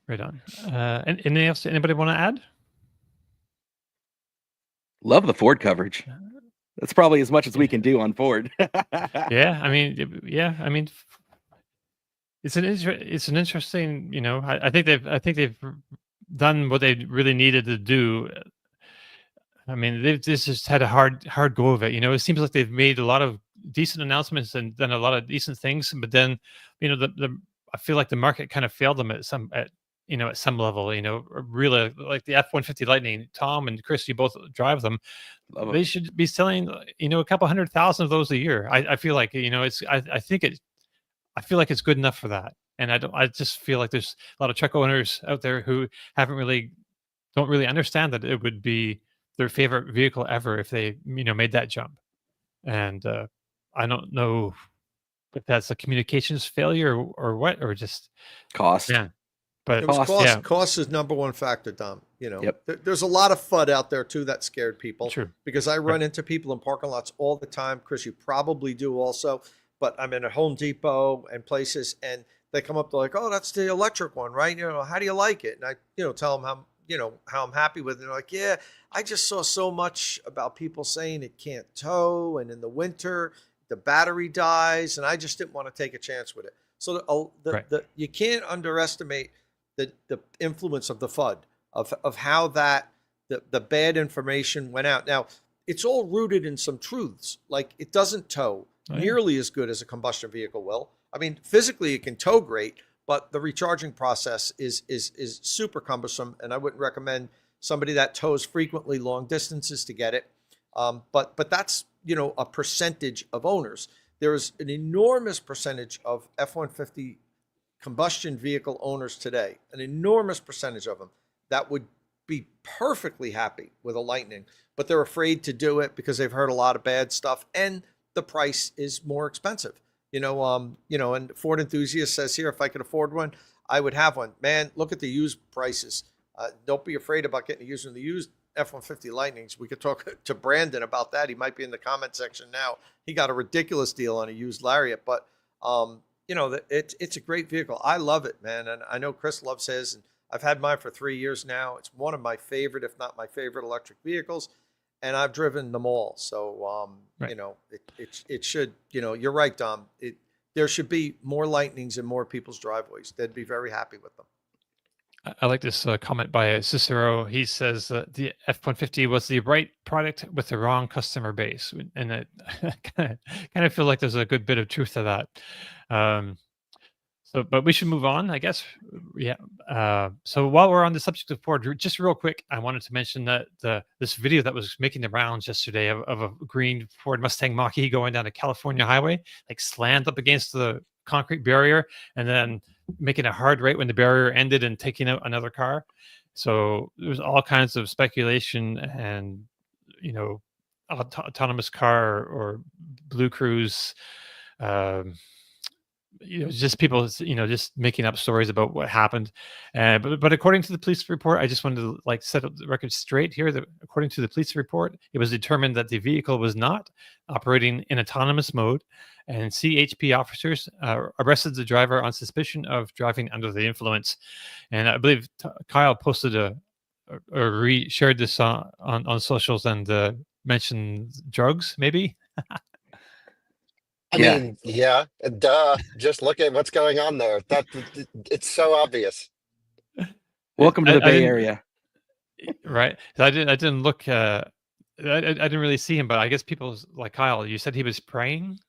Right on. And anything else anybody want to add? Love the Ford coverage. That's probably as much as we can do on Ford. Yeah. I mean, it's an interesting, I think they've done what they really needed to do. I mean, they've just had a hard go of it. It seems like they've made a lot of decent announcements and done a lot of decent things, but then, I feel like the market kind of failed them at some level. Really, like the F-150 Lightning. Tom and Chris, you both drive them. They should be selling, a couple 100,000 of those a year. I feel like, I think I feel like it's good enough for that. And I just feel like there's a lot of truck owners out there who don't really understand that it would be their favorite vehicle ever if they, made that jump. And I don't know if that's a communications failure or what, or just Cost. yeah. But It was Cost, cost. yeah. Cost is number one factor, Dom. Yep. There's a lot of FUD out there too that scared people. True. Because I run into people in parking lots all the time. Chris, you probably do also. But I'm in a Home Depot and places, and they come up, they're like, "Oh, that's the electric one, right? How do you like it?" And I, tell them how I'm happy with it. And they're like, "Yeah, I just saw so much about people saying it can't tow, and in the winter the battery dies, and I just didn't want to take a chance with it." So you can't underestimate the influence of the FUD of how that the bad information went out. Now, it's all rooted in some truths. Like, it doesn't tow nearly as good as a combustion vehicle will. I mean, physically it can tow great, but the recharging process is super cumbersome, and I wouldn't recommend somebody that tows frequently long distances to get it. But that's a percentage of owners. There's an enormous percentage of F-150 combustion vehicle owners today, an enormous percentage of them that would be perfectly happy with a Lightning, but they're afraid to do it because they've heard a lot of bad stuff, and the price is more expensive. And Ford Enthusiast says here, if I could afford one, I would have one. Man, look at the used prices. Don't be afraid about getting a used one. The used F-150 Lightnings, we could talk to Brandon about that. He might be in the comment section now. He got a ridiculous deal on a used Lariat, but it's a great vehicle. I love it, man. And I know Chris loves his, and I've had mine for 3 years now. It's one of my favorite, if not my favorite, electric vehicles, and I've driven them all. So, Right. it should, you're right, Dom. There should be more Lightnings in more people's driveways. They'd be very happy with them. I like this comment by Cicero. He says the F-150 was the right product with the wrong customer base, and I kind of feel like there's a good bit of truth to that. But we should move on, I guess. Yeah. So while we're on the subject of Ford, just real quick, I wanted to mention that this video that was making the rounds yesterday of a green Ford Mustang Mach-E going down a California highway, like slammed up against the concrete barrier, and then making a hard right when the barrier ended and taking out another car. So there's all kinds of speculation and autonomous car or Blue Cruise. Just people, just making up stories about what happened. But according to the police report, I just wanted to set up the record straight here. That according to the police report, it was determined that the vehicle was not operating in autonomous mode, and CHP officers arrested the driver on suspicion of driving under the influence. And I believe Kyle posted or shared this on socials and mentioned drugs, maybe. I mean, yeah, duh. Just look at what's going on there. It's so obvious. Welcome to the Bay Area. Right. I didn't look. I didn't really see him, but I guess people like Kyle. You said he was praying.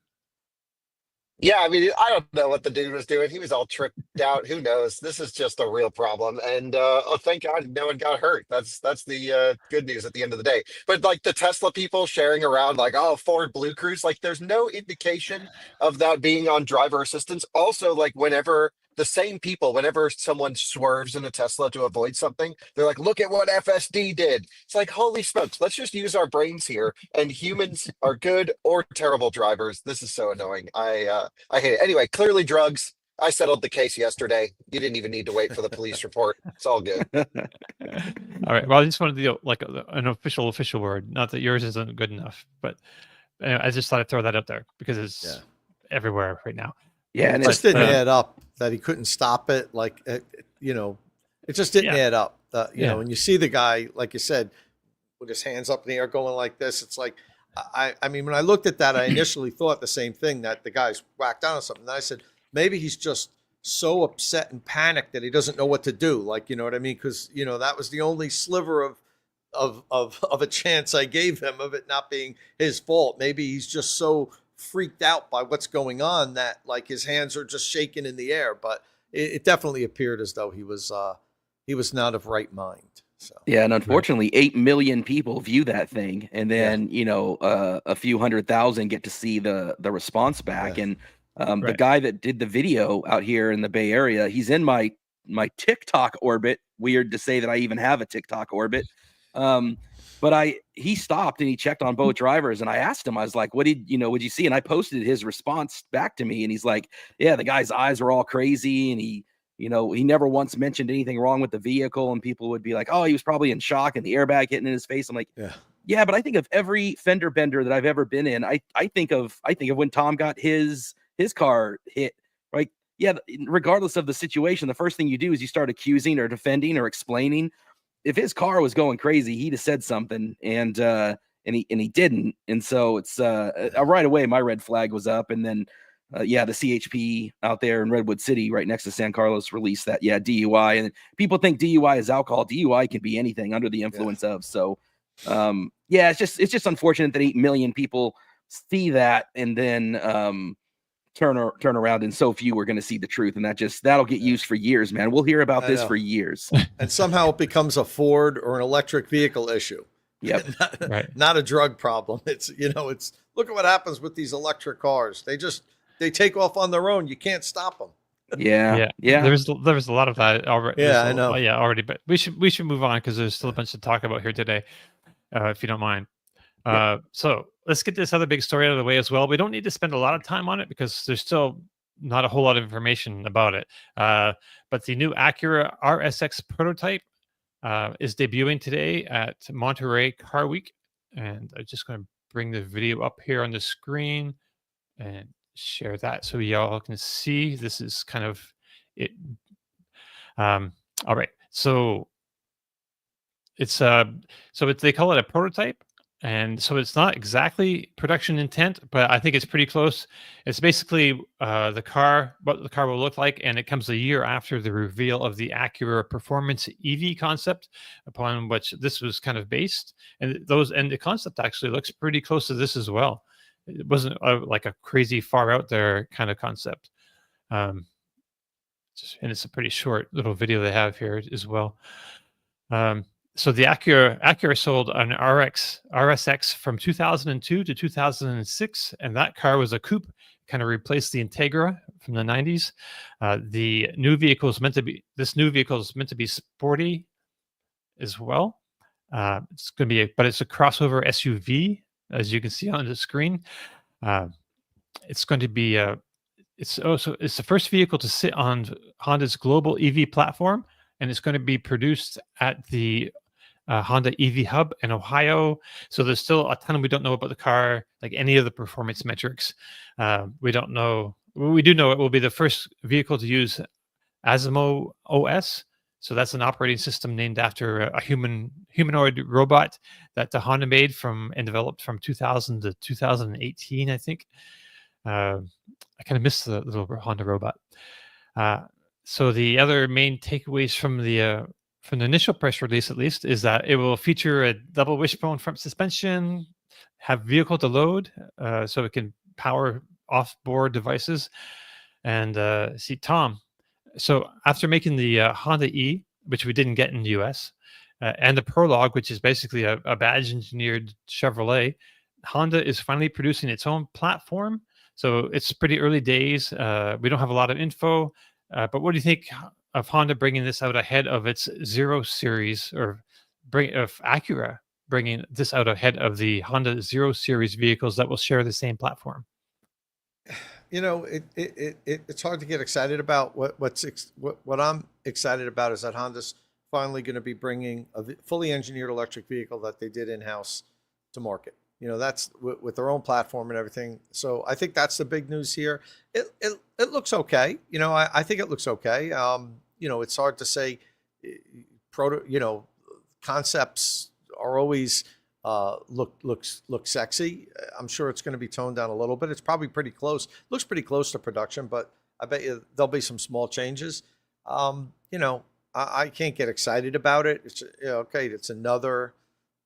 Yeah, I mean, I don't know what the dude was doing. He was all tripped out. Who knows? This is just a real problem. And thank God no one got hurt. That's the good news at the end of the day. But like the Tesla people sharing around like, oh, Ford Blue Cruise, like there's no indication of that being on driver assistance. Also, like whenever someone swerves in a Tesla to avoid something, they're like, look at what FSD did. It's like, holy smokes, let's just use our brains here. And humans are good or terrible drivers. This is so annoying. I hate it. Anyway, clearly drugs. I settled the case yesterday. You didn't even need to wait for the police report. It's all good. All right. Well, I just wanted to like an official word. Not that yours isn't good enough, but I just thought I'd throw that out there because it's everywhere right now. Yeah, and it just didn't add up that he couldn't stop it. Like, it just didn't add up. When you see the guy, like you said, with his hands up in the air going like this, it's like, I mean, when I looked at that, I initially thought the same thing, that the guy's whacked on or something. And I said, maybe he's just so upset and panicked that he doesn't know what to do. Like, you know what I mean? Because, that was the only sliver of a chance I gave him of it not being his fault. Maybe he's just so freaked out by what's going on that like his hands are just shaking in the air. But it definitely appeared as though he was not of right mind. So yeah, and unfortunately 8 million people view that thing, and then a few 100,000 get to see the response back. And The Right. guy that did the video out here in the Bay Area, he's in my TikTok orbit. Weird to say that I even have a TikTok orbit. But he stopped and he checked on both drivers, and I asked him, I was like, what'd you see? And I posted his response back to me, and he's like, yeah, the guy's eyes were all crazy, and he never once mentioned anything wrong with the vehicle, and people would be like, oh, he was probably in shock and the airbag hitting in his face. I'm like, yeah, but I think of every fender bender that I've ever been in. I think of when Tom got his car hit, right? Yeah, regardless of the situation, the first thing you do is you start accusing or defending or explaining. If his car was going crazy, he'd have said something, and he didn't. And so it's right away my red flag was up. And then the CHP out there in Redwood City, right next to San Carlos, released that DUI. And people think DUI is alcohol. DUI can be anything under the influence of. So it's just unfortunate that 8 million people see that and then turn around, and so few are going to see the truth, and that'll get used for years, man. We'll hear about this for years. And somehow it becomes a Ford or an electric vehicle issue. Yep. Not a drug problem. It's look at what happens with these electric cars. They take off on their own. You can't stop them. Yeah. There was a lot of that already. Yeah, I know. Yeah, already. But we should move on because there's still a bunch to talk about here today, if you don't mind. So let's get this other big story out of the way as well. We don't need to spend a lot of time on it because there's still not a whole lot of information about it. But the new Acura RSX Prototype is debuting today at Monterey Car Week. And I'm just going to bring the video up here on the screen and share that so y'all can see. This is kind of it. All right. So they call it a prototype. And so it's not exactly production intent, but I think it's pretty close. It's basically what the car will look like, and it comes a year after the reveal of the Acura Performance EV concept, upon which this was kind of based. And the concept actually looks pretty close to this as well. It wasn't like a crazy far out there kind of concept. And it's a pretty short little video they have here as well. So the Acura sold an RSX from 2002 to 2006, and that car was a coupe, kind of replaced the Integra from the 90s. The new vehicle is meant to be sporty as well. It's going to be but it's a crossover SUV, as you can see on the screen. It's going to be it's the first vehicle to sit on Honda's global EV platform, and it's going to be produced at the Honda EV Hub in Ohio. So there's still a ton we don't know about the car, like any of the performance metrics. We don't know. We do know it will be the first vehicle to use Asimo OS. So that's an operating system named after a humanoid robot that the Honda made and developed from 2000 to 2018, I think. I kind of missed the little Honda robot. So the other main takeaways from the initial press release, at least, is that it will feature a double wishbone front suspension, have vehicle to load, so it can power off-board devices. And see, Tom, so after making the Honda E, which we didn't get in the US, and the Prologue, which is basically a badge-engineered Chevrolet, Honda is finally producing its own platform. So it's pretty early days. We don't have a lot of info, but what do you think of Honda bringing this out ahead of its Zero Series, of Acura bringing this out ahead of the Honda Zero Series vehicles that will share the same platform? It's hard to get excited about. What I'm excited about is that Honda's finally going to be bringing a fully engineered electric vehicle that they did in-house to market. That's with their own platform and everything. So I think that's the big news here. It looks okay. I think it looks okay. It's hard to say. Concepts are always look sexy. I'm sure it's going to be toned down a little bit. It's probably pretty close. Looks pretty close to production, but I bet you there'll be some small changes. I can't get excited about it. It's okay. It's another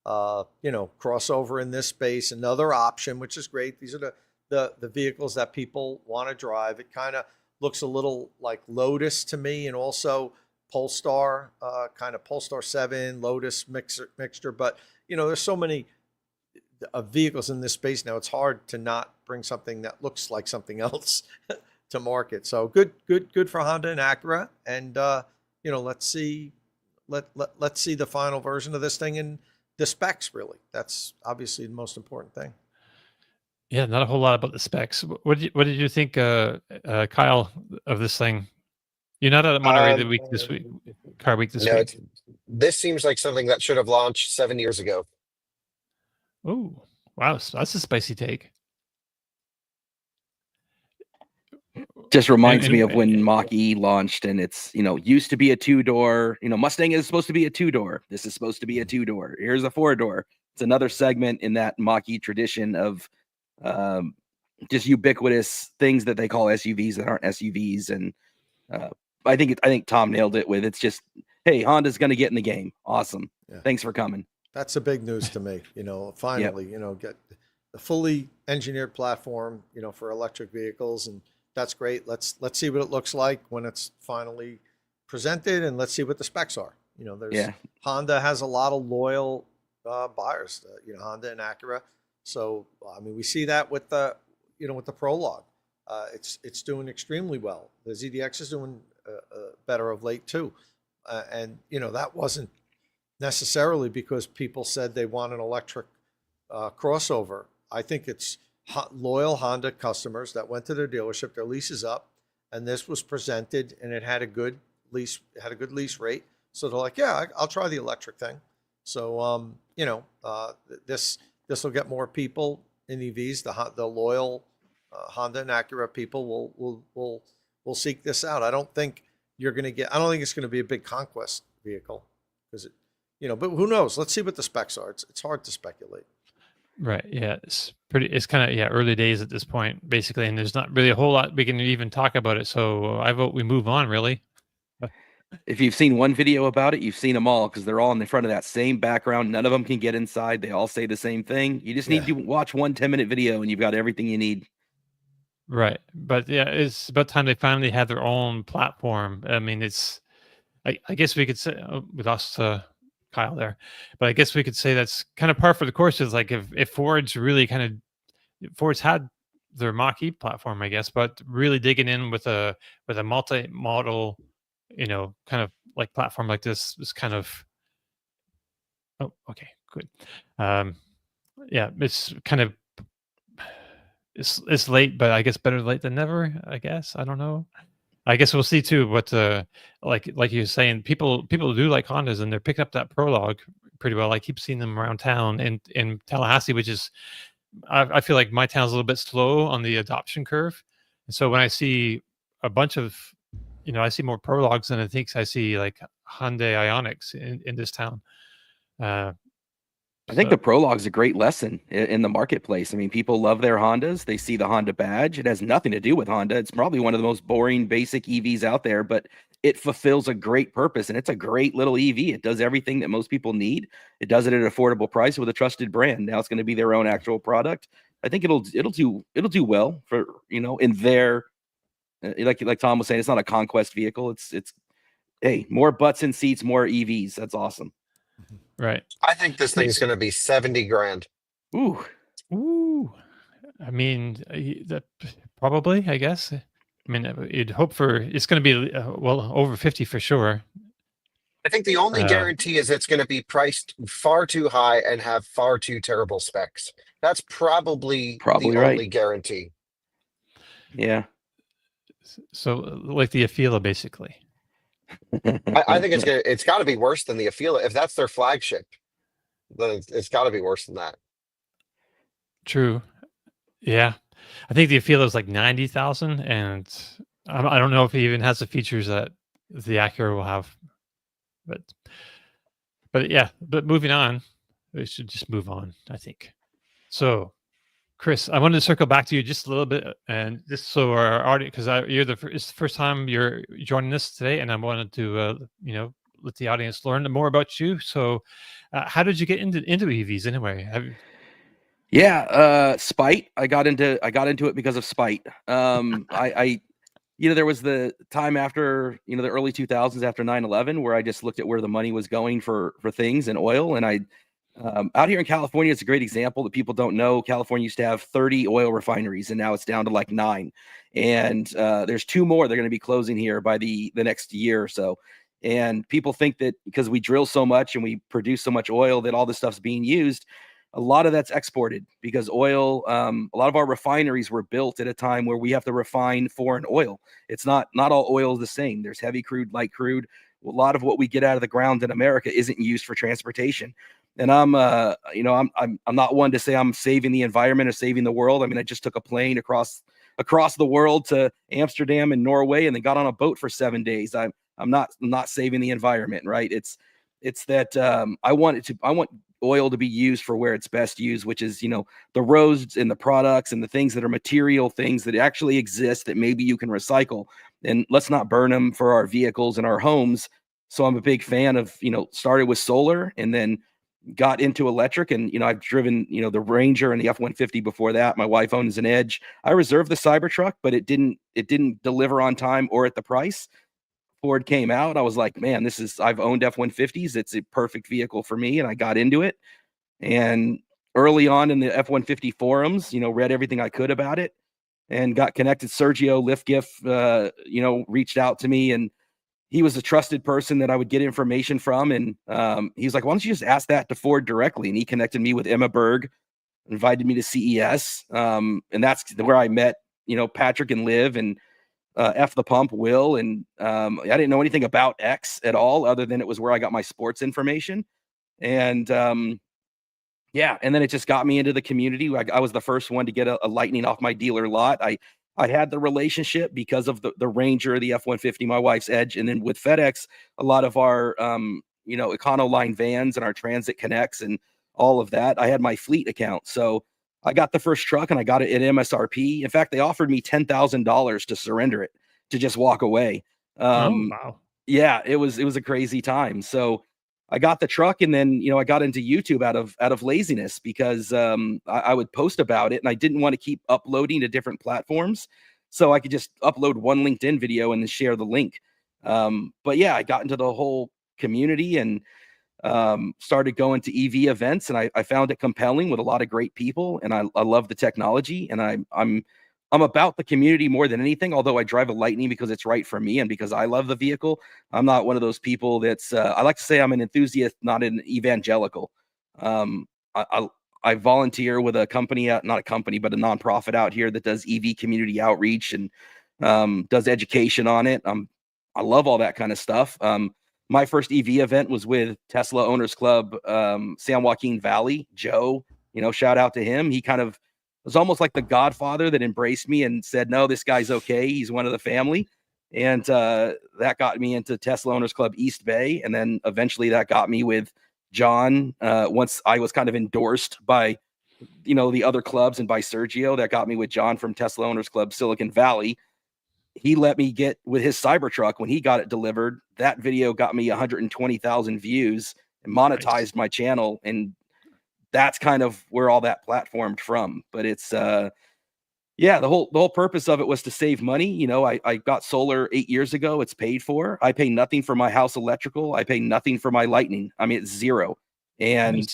crossover in this space, another option, which is great. These are the vehicles that people want to drive. It kind of looks a little like Lotus to me, and also Polestar, kind of Polestar 7, Lotus mixture. But there's so many of vehicles in this space now, it's hard to not bring something that looks like something else to market. So good for Honda and Acura. And let's see the final version of this thing and the specs. Really, that's obviously the most important thing. Yeah, not a whole lot about the specs. What did you think, Kyle, of this thing? You're not at Monterey this week, car week this No, week. this seems like something that should have launched 7 years ago. Oh, wow, so that's a spicy take. Just reminds me of when Mach-E launched, and it's, used to be a 2-door. Mustang is supposed to be a 2-door. This is supposed to be a 2-door. Here's a 4-door. It's another segment in that Mach-E tradition of just ubiquitous things that they call SUVs that aren't SUVs. And I think Tom nailed it with, it's just, hey, Honda's going to get in the game. Awesome. Yeah. Thanks for coming. That's a big news to me. Finally, yep. Get the fully engineered platform, for electric vehicles, and that's great. Let's see what it looks like when it's finally presented, and let's see what the specs are. Honda has a lot of loyal buyers, Honda and Acura. So we see that with the Prologue. It's doing extremely well. The ZDX is doing better of late too, and that wasn't necessarily because people said they want an electric crossover. I think it's loyal Honda customers that went to their dealership, their lease is up, and this was presented, and it had a good lease rate. So they're like, yeah, I'll try the electric thing. So this will get more people in EVs. The loyal Honda and Acura people will seek this out. I don't think it's going to be a big conquest vehicle because it. But who knows? Let's see what the specs are. It's hard to speculate. Right. Yeah. It's kind of, early days at this point, basically. And there's not really a whole lot we can even talk about it. So I vote we move on, really. If you've seen one video about it, you've seen them all, because they're all in the front of that same background. None of them can get inside. They all say the same thing. You just need to watch one 10-minute video and you've got everything you need. Right. But yeah, it's about time they finally had their own platform. I guess we could say, we lost Kyle there, but I guess we could say that's kind of par for the course. Is like if Ford's really Ford's had their Mach-E platform, I guess, but really digging in with a multi-model, kind of like platform like this is kind of. Oh, okay, good. It's kind of it's late, but I guess better late than never. I guess I don't know. I guess we'll see too. But like you're saying, people do like Hondas, and they're picking up that Prologue pretty well. I keep seeing them around town in Tallahassee, which is I feel like my town's a little bit slow on the adoption curve. And so when I see a bunch of, I see more Prologues than I think I see like Hyundai Ioniqs in this town. I think the Prologue is a great lesson in the marketplace. People love their Hondas. They see the Honda badge. It has nothing to do with Honda. It's probably one of the most boring, basic EVs out there, but it fulfills a great purpose, and it's a great little EV. It does everything that most people need. It does it at an affordable price with a trusted brand. Now it's going to be their own actual product. I think it'll do well for, in their, like Tom was saying, it's not a conquest vehicle. It's hey, more butts and seats, more EVs. That's awesome. Right. I think this thing's going to be 70 grand. Ooh. Probably, I guess. You'd hope for it's going to be over 50 for sure. I think the only guarantee is it's going to be priced far too high and have far too terrible specs. That's probably the right. only guarantee. Yeah. So like the Afeela, basically. I think it's got to be worse than the Afeela. If that's their flagship, then it's got to be worse than that. True. Yeah, I think the Afeela is like 90,000, and I don't know if it even has the features that the Acura will have. But yeah. But moving on, we should just move on, I think. So, Chris, I wanted to circle back to you just a little bit, and just so our audience, because it's the first time you're joining us today, and I wanted to, let the audience learn more about you. So, how did you get into EVs anyway? Spite. I got into it because of spite. There was the time after, the early 2000s after 9/11, where I just looked at where the money was going for things and oil, and Out here in California, it's a great example that people don't know. California used to have 30 oil refineries, and now it's down to like 9. And there's 2 more they're going to be closing here by the next year or so. And people think that because we drill so much and we produce so much oil that all this stuff's being used. A lot of that's exported because oil, a lot of our refineries were built at a time where we have to refine foreign oil. It's not all oil is the same. There's heavy crude, light crude. A lot of what we get out of the ground in America isn't used for transportation. And I'm not one to say I'm saving the environment or saving the world. I mean, I just took a plane across the world to Amsterdam and Norway, and then got on a boat for 7 days. I'm not saving the environment, right? It's that I want oil to be used for where it's best used, which is, the roads and the products and the things that are material things that actually exist that maybe you can recycle. And let's not burn them for our vehicles and our homes. So I'm a big fan of, started with solar and then got into electric. And, I've driven, the Ranger and the F-150 before that. My wife owns an Edge. I reserved the Cybertruck, but it didn't deliver on time or at the price. Ford came out. I was like, man, I've owned F-150s. It's a perfect vehicle for me. And I got into it. And early on in the F-150 forums, read everything I could about it and got connected. Sergio Liftgift, reached out to me, and he was a trusted person that I would get information from. And he's like, why don't you just ask that to Ford directly? And he connected me with Emma Berg, invited me to CES. And that's where I met, Patrick and Liv and F the Pump, Will. And I didn't know anything about X at all, other than it was where I got my sports information. And and then it just got me into the community. I was the first one to get a Lightning off my dealer lot. I had the relationship because of the Ranger, the F-150, my wife's Edge. And then with FedEx, a lot of our, Econoline vans and our Transit Connects and all of that, I had my fleet account. So I got the first truck and I got it at MSRP. In fact, they offered me $10,000 to surrender it, to just walk away. Wow. Yeah, it was a crazy time. So I got the truck, and then, I got into YouTube out of laziness because I would post about it, and I didn't want to keep uploading to different platforms. So I could just upload one LinkedIn video and then share the link. But yeah, I got into the whole community and started going to EV events, and I found it compelling with a lot of great people, and I love the technology, and I'm about the community more than anything. Although I drive a Lightning because it's right for me and because I love the vehicle, I'm not one of those people that's I like to say I'm an enthusiast, not an evangelical. I volunteer with a company, not a company, but a nonprofit out here that does EV community outreach and does education on it. I love all that kind of stuff. My first EV event was with Tesla Owners Club, San Joaquin Valley. Joe, shout out to him. He kind of was almost like the godfather that embraced me and said, no, this guy's okay. He's one of the family. And that got me into Tesla Owners Club East Bay. And then eventually that got me with John. Once I was kind of endorsed by, the other clubs and by Sergio, that got me with John from Tesla Owners Club Silicon Valley. He let me get with his Cybertruck when he got it delivered. That video got me 120,000 views and monetized my channel. And that's kind of where all that platformed from. But it's, the whole purpose of it was to save money. I got solar 8 years ago. It's paid for. I pay nothing for my house electrical. I pay nothing for my Lightning. I mean, it's zero. And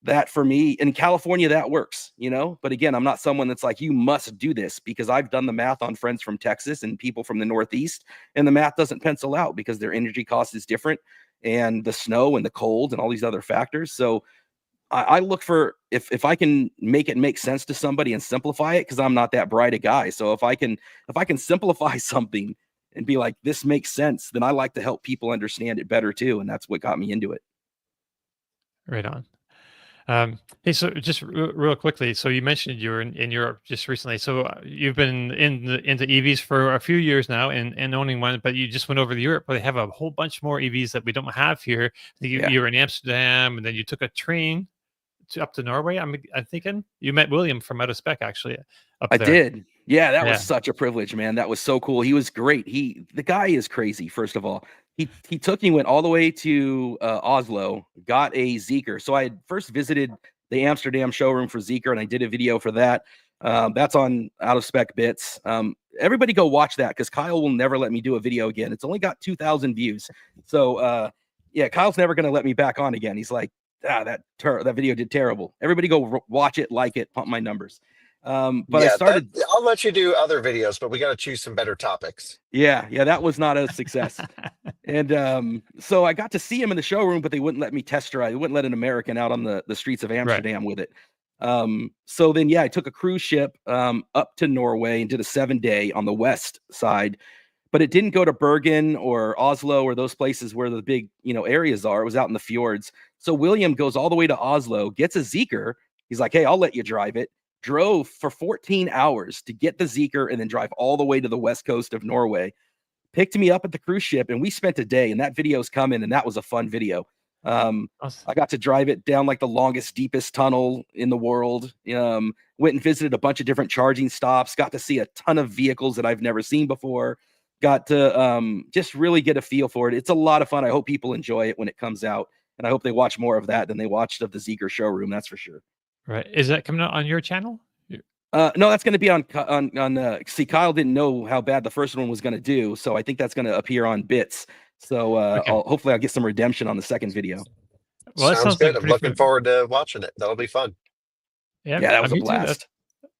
that for me in California, that works, but again, I'm not someone that's like, you must do this, because I've done the math on friends from Texas and people from the Northeast, and the math doesn't pencil out because their energy cost is different, and the snow and the cold and all these other factors. So I look for if I can make it make sense to somebody and simplify it, because I'm not that bright a guy. So if I can simplify something and be like, this makes sense, then I like to help people understand it better too. And that's what got me into it. Right on. Hey, so just real quickly, so you mentioned you were in Europe just recently. So you've been into EVs for a few years now and owning one, but you just went over to Europe, where they have a whole bunch more EVs that we don't have here. You were in Amsterdam, and then you took a train up to Norway. I'm thinking you met William from Out of Spec, actually. I did. Yeah, that was such a privilege, man. That was so cool. He was great. The guy is crazy. First of all, he went all the way to Oslo, got a Zeekr. So I had first visited the Amsterdam showroom for Zeekr, and I did a video for that. That's on Out of Spec Bits. Everybody go watch that, because Kyle will never let me do a video again. It's only got 2,000 views. So Kyle's never going to let me back on again. He's like, that video did terrible. Everybody go watch it, like it, pump my numbers. But I Yeah, started. I'll let you do other videos, but we got to choose some better topics. Yeah, that was not a success. And so I got to see him in the showroom, but they wouldn't let me test drive. They wouldn't let an American out on the streets of Amsterdam with it. So then, I took a cruise ship up to Norway and did a 7-day on the west side, but it didn't go to Bergen or Oslo or those places where the big, areas are. It was out in the fjords. So William goes all the way to Oslo, gets a Zeekr. He's like, hey, I'll let you drive it. Drove for 14 hours to get the Zeekr and then drive all the way to the west coast of Norway. Picked me up at the cruise ship and we spent a day, and that video's coming, and that was a fun video. Awesome. I got to drive it down like the longest, deepest tunnel in the world. Went and visited a bunch of different charging stops, got to see a ton of vehicles that I've never seen before. Got to just really get a feel for it. It's a lot of fun. I hope people enjoy it when it comes out, and I hope they watch more of that than they watched of the Zeekr showroom. That's for sure. Right. Is that coming out on your channel? No, that's going to be on. See, Kyle didn't know how bad the first one was going to do, so I think that's going to appear on Bits. So Okay. hopefully I'll get some redemption on the second video. Well, that sounds like good. I'm pretty looking fun. forward to watching it. That'll be fun. Yeah, that was a me too. blast.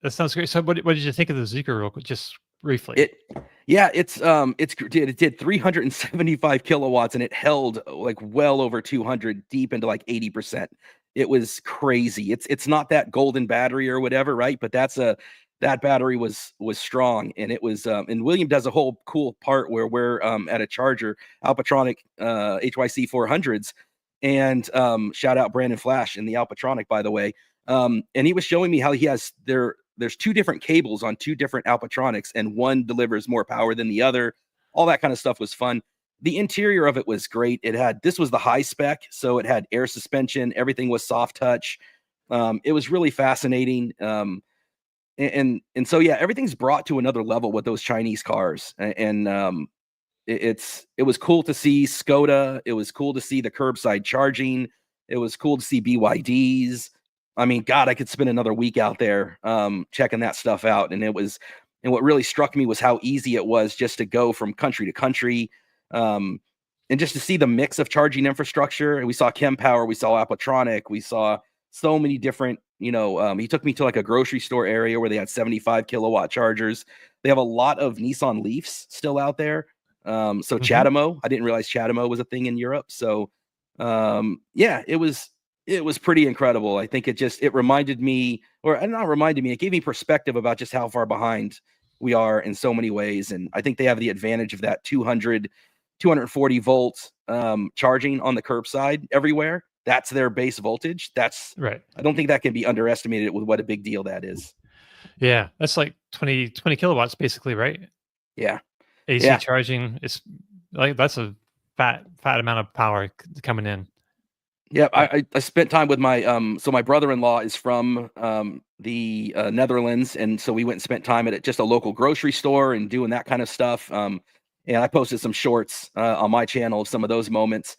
That sounds great. So, what did you think of the Zeekr, real quick, just briefly? It did 375 kilowatts, and it held like well over 200 deep into like 80%. It was crazy. It's not that golden battery or whatever, right? But that battery was strong, and it was. And William does a whole cool part where we're at a charger, Alpatronic HYC 400s, and shout out Brandon Flash in the Alpatronic, by the way. And he was showing me how he has there's 2 different cables on 2 different Alpatronics, and one delivers more power than the other. All that kind of stuff was fun. The interior of it was great. This was the high spec, so it had air suspension. Everything was soft touch. It was really fascinating. And so, everything's brought to another level with those Chinese cars. And it was cool to see Skoda. It was cool to see the curbside charging. It was cool to see BYDs. I mean, God, I could spend another week out there checking that stuff out. And what really struck me was how easy it was just to go from country to country. And just to see the mix of charging infrastructure. And we saw Chempower, we saw Alpatronic, we saw so many different, he took me to like a grocery store area where they had 75 kilowatt chargers. They have a lot of Nissan Leafs still out there. So Chatamo, I didn't realize Chatamo was a thing in Europe. So it was pretty incredible. I think it reminded me, or not reminded me, it gave me perspective about just how far behind we are in so many ways. And I think they have the advantage of that 240 volt charging on the curbside everywhere. That's their base voltage. That's right. I don't think that can be underestimated with what a big deal that is. Yeah, that's like 20 kilowatts basically, right? Yeah. AC charging is like that's a fat amount of power coming in. Yeah, I spent time with my so my brother-in-law is from the Netherlands, and so we went and spent time at just a local grocery store and doing that kind of stuff. And I posted some shorts on my channel of some of those moments.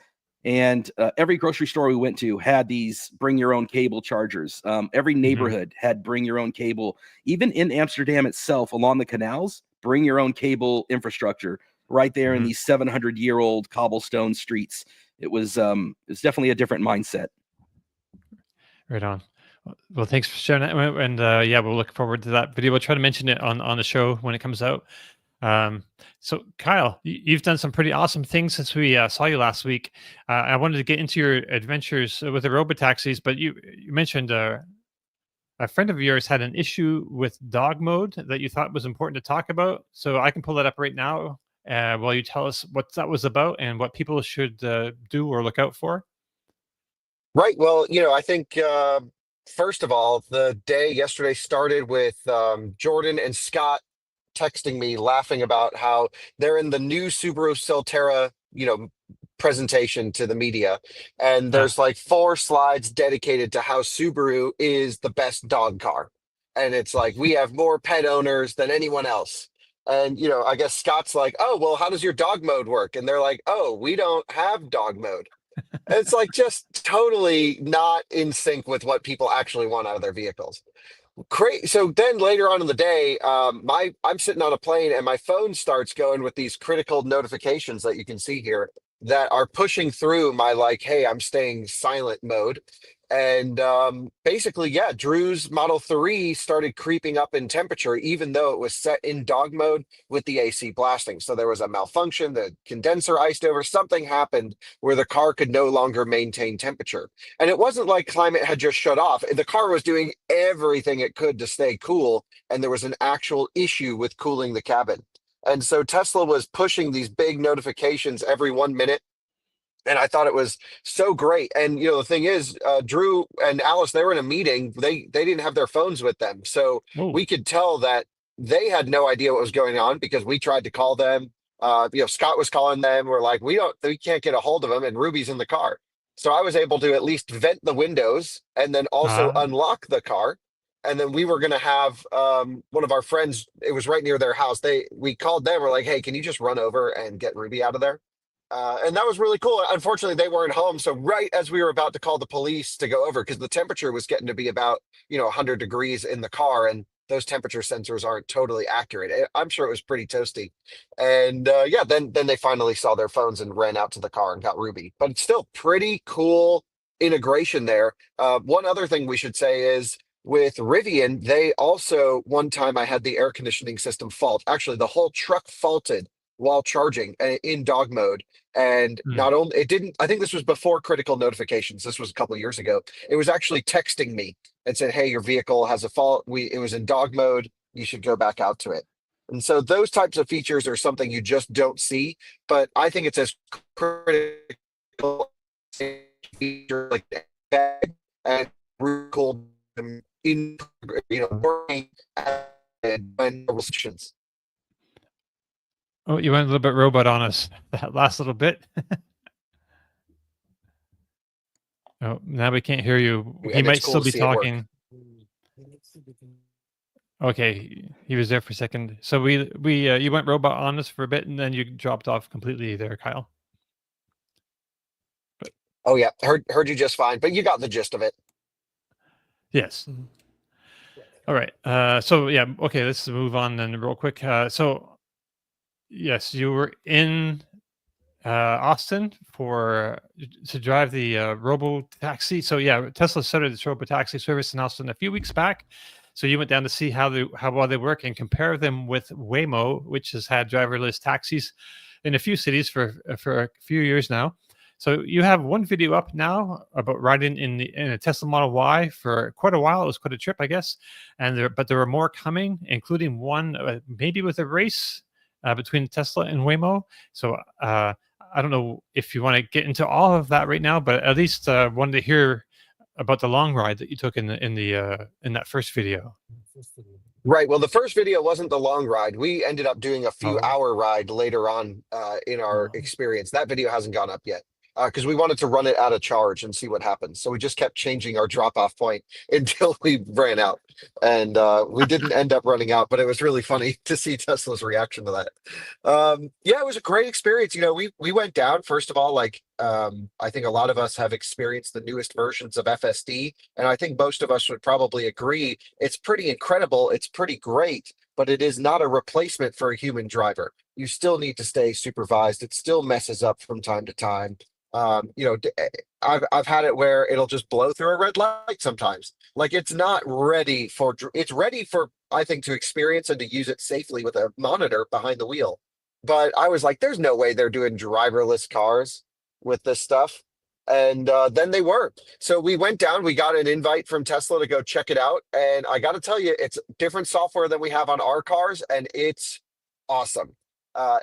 And every grocery store we went to had these bring your own cable chargers. Every neighborhood had bring your own cable. Even in Amsterdam itself, along the canals, bring your own cable infrastructure right there in these 700-year-old cobblestone streets. It was definitely a different mindset. Right on. Well, thanks for sharing that. And we'll look forward to that video. We'll try to mention it on the show when it comes out. So Kyle, you've done some pretty awesome things since we saw you last week. I wanted to get into your adventures with the Robotaxis, but you mentioned a friend of yours had an issue with dog mode that you thought was important to talk about. So I can pull that up right now while you tell us what that was about and what people should do or look out for. Right. Well, I think first of all, the day yesterday started with Jordan and Scott texting me laughing about how they're in the new Subaru Solterra, presentation to the media. And there's like 4 slides dedicated to how Subaru is the best dog car. And it's like, we have more pet owners than anyone else. And, I guess Scott's like, oh, well, how does your dog mode work? And they're like, oh, we don't have dog mode. It's like just totally not in sync with what people actually want out of their vehicles. Great. So then later on in the day, I'm sitting on a plane and my phone starts going with these critical notifications that you can see here that are pushing through my like, hey, I'm staying silent mode. And basically, yeah, Drew's Model 3 started creeping up in temperature, even though it was set in dog mode with the AC blasting. So there was a malfunction, the condenser iced over, something happened where the car could no longer maintain temperature. And it wasn't like climate had just shut off. The car was doing everything it could to stay cool, and there was an actual issue with cooling the cabin. And so Tesla was pushing these big notifications every 1 minute. And I thought it was so great. And you know, the thing is, Drew and Alice, they were in a meeting. They didn't have their phones with them, so Oh, we could tell that they had no idea what was going on because we tried to call them. Scott was calling them. We're like, we can't get a hold of them, and Ruby's in the car. So I was able to at least vent the windows and then also uh, unlock the car. And then we were going to have one of our friends. It was right near their house. We called them. We're like, hey, can you just run over and get Ruby out of there? And that was really cool. Unfortunately, they weren't home. So right as we were about to call the police to go over, because the temperature was getting to be about 100 degrees in the car, and those temperature sensors aren't totally accurate. I'm sure it was pretty toasty. And yeah, then they finally saw their phones and ran out to the car and got Ruby. But it's still pretty cool integration there. One other thing we should say is with Rivian, they also one time I had the air conditioning system fault. Actually, the whole truck faulted while charging in dog mode. And hmm. not only it didn't, I think this was before critical notifications. This was a couple of years ago. It was actually texting me and said, hey, your vehicle has a fault. It was in dog mode. You should go back out to it. And so those types of features are something you just don't see, but I think it's as critical feature like that and really cool in working and restrictions. Oh, you went a little bit robot on us that last little bit. Oh, now we can't hear you. He And it's might cool still to be see it work. talking. Okay, he was there for a second. So we you went robot on us for a bit, and then you dropped off completely there, Kyle. But Oh yeah, heard you just fine, but you got the gist of it. yes. All right. So yeah. Okay. Let's move on then, real quick. So yes, you were in Austin to drive the Robotaxi. So yeah, Tesla started this Robotaxi service in Austin a few weeks back. So you went down to see how well they work and compare them with Waymo, which has had driverless taxis in a few cities for a few years now. So you have one video up now about riding in a Tesla Model Y for quite a while. It was quite a trip, I guess, but there are more coming, including one maybe with a race between Tesla and Waymo. So I don't know if you want to get into all of that right now, but at least wanted to hear about the long ride that you took in that first video. Right. Well, the first video wasn't the long ride. We ended up doing a few Oh, hour ride later on in our experience. That video hasn't gone up yet because we wanted to run it out of charge and see what happens. So we just kept changing our drop off point until we ran out. And we didn't end up running out, but it was really funny to see Tesla's reaction to that. Yeah, it was a great experience. We went down, first of all, like I think a lot of us have experienced the newest versions of FSD. And I think most of us would probably agree it's pretty incredible. It's pretty great, but it is not a replacement for a human driver. You still need to stay supervised. It still messes up from time to time. I've had it where it'll just blow through a red light sometimes. Like it's not ready for. It's ready for I think to experience and to use it safely with a monitor behind the wheel. But I was like, there's no way they're doing driverless cars with this stuff. And then they were. So we went down, we got an invite from Tesla to go check it out. And I got to tell you, it's different software than we have on our cars, and it's awesome.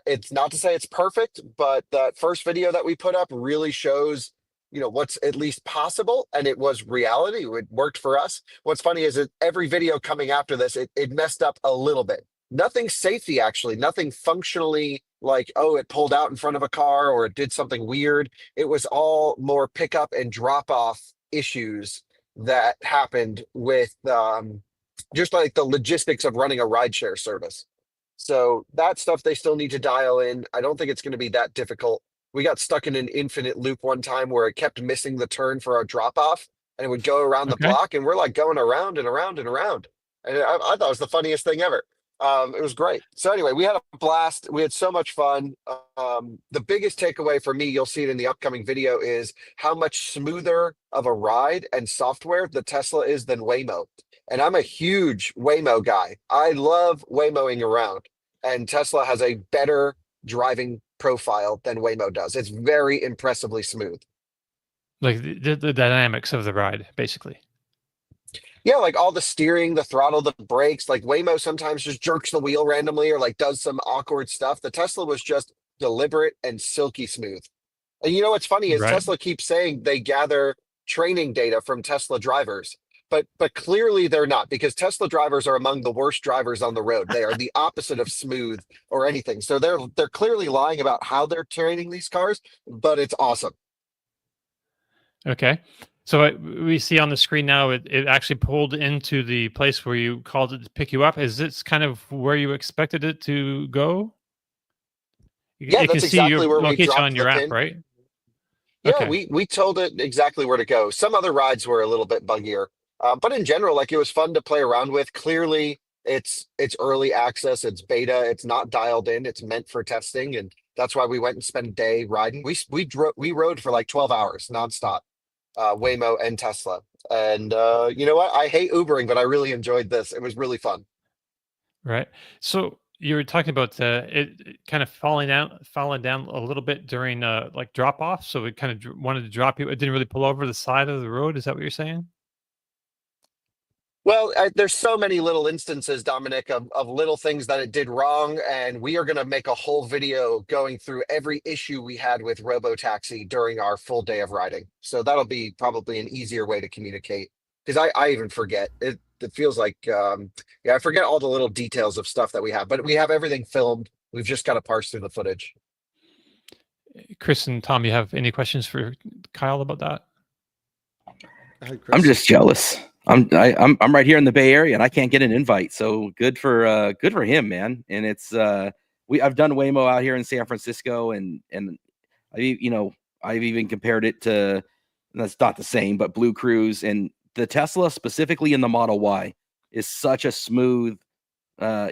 It's not to say it's perfect, but that first video that we put up really shows, what's at least possible. And it was reality. It worked for us. What's funny is that every video coming after this, it messed up a little bit. Nothing safety, actually, nothing functionally like, oh, it pulled out in front of a car or it did something weird. It was all more pickup and drop off issues that happened with just like the logistics of running a rideshare service. So that stuff they still need to dial in. I don't think it's going to be that difficult. We got stuck in an infinite loop one time where it kept missing the turn for our drop off and it would go around the okay. block and we're like going around and around and around. And I thought it was the funniest thing ever. It was great. So anyway, we had a blast. We had so much fun. The biggest takeaway for me, you'll see it in the upcoming video, is how much smoother of a ride and software the Tesla is than Waymo. And I'm a huge Waymo guy. I love Waymoing around, and Tesla has a better driving profile than Waymo does. It's very impressively smooth. Like the dynamics of the ride, basically. Yeah, like all the steering, the throttle, the brakes. Like Waymo sometimes just jerks the wheel randomly or like does some awkward stuff. The Tesla was just deliberate and silky smooth. And you know what's funny is Right. Tesla keeps saying they gather training data from Tesla drivers, but clearly they're not, because Tesla drivers are among the worst drivers on the road. They are the opposite of smooth or anything. So they're clearly lying about how they're training these cars, but it's awesome. Okay. So we see on the screen now, it actually pulled into the place where you called it to pick you up. Is this kind of where you expected it to go? Yeah, It can that's see your exactly where we location dropped on your the app, pin. right? Yeah, Okay. we told it exactly where to go. Some other rides were a little bit buggier, but in general, like it was fun to play around with. Clearly, it's early access, it's beta, it's not dialed in, it's meant for testing, and that's why we went and spent a day riding. We rode for like 12 hours nonstop, Waymo and Tesla. And you know what? I hate Ubering, but I really enjoyed this. It was really fun. Right. So you were talking about it kind of falling down a little bit during like drop off. So it kind of wanted to drop you. It didn't really pull over the side of the road. Is that what you're saying? Well, there's so many little instances, Dominic, of little things that it did wrong, and we are going to make a whole video going through every issue we had with Robotaxi during our full day of riding. So that'll be probably an easier way to communicate, because I even forget. It feels like, yeah, I forget all the little details of stuff that we have, but we have everything filmed. We've just got to parse through the footage. Chris and Tom, you have any questions for Kyle about that? I'm just jealous. I'm right here in the Bay Area and I can't get an invite. So good for him, man. And it's I've done Waymo out here in San Francisco, and I've even compared it to, that's not the same, but Blue Cruise, and the Tesla specifically in the Model Y is such a smooth. I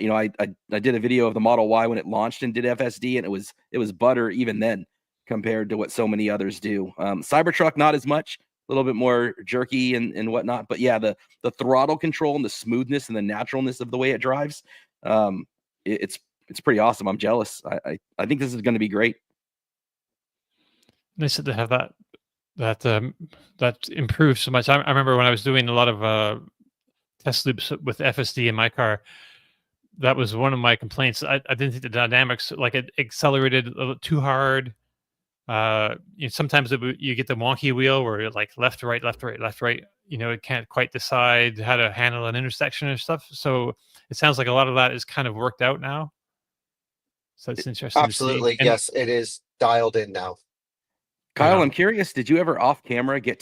did a video of the Model Y when it launched and did FSD, and it was butter even then compared to what so many others do. Cybertruck not as much, a little bit more jerky and whatnot, but yeah, the throttle control and the smoothness and the naturalness of the way it drives, it's pretty awesome. I'm jealous. I think this is going to be great. Nice to have that improved so much. I remember when I was doing a lot of test loops with FSD in my car. That was one of my complaints. I didn't think the dynamics, like it accelerated a little too hard. Sometimes you get the wonky wheel where you're like left, right, left, right, left, right. It can't quite decide how to handle an intersection and stuff. So it sounds like a lot of that is kind of worked out now. So it's interesting Absolutely. to see. Yes, it is dialed in now. Kyle, I'm curious, did you ever off camera get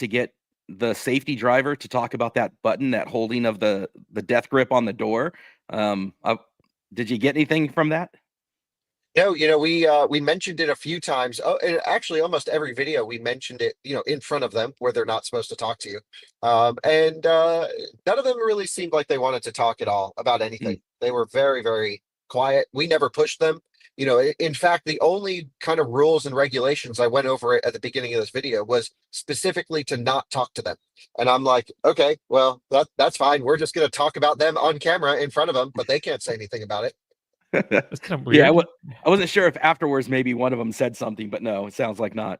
the safety driver to talk about that button, that holding of the death grip on the door? Did you get anything from that? No, we mentioned it a few times. Oh, and actually, almost every video we mentioned it, in front of them where they're not supposed to talk to you. And none of them really seemed like they wanted to talk at all about anything. They were very, very quiet. We never pushed them. In fact, the only kind of rules and regulations I went over it at the beginning of this video was specifically to not talk to them. And I'm like, okay, well, that's fine. We're just going to talk about them on camera in front of them, but they can't say anything about it. That's kind of weird. Yeah, I wasn't sure if afterwards maybe one of them said something, but no, it sounds like not.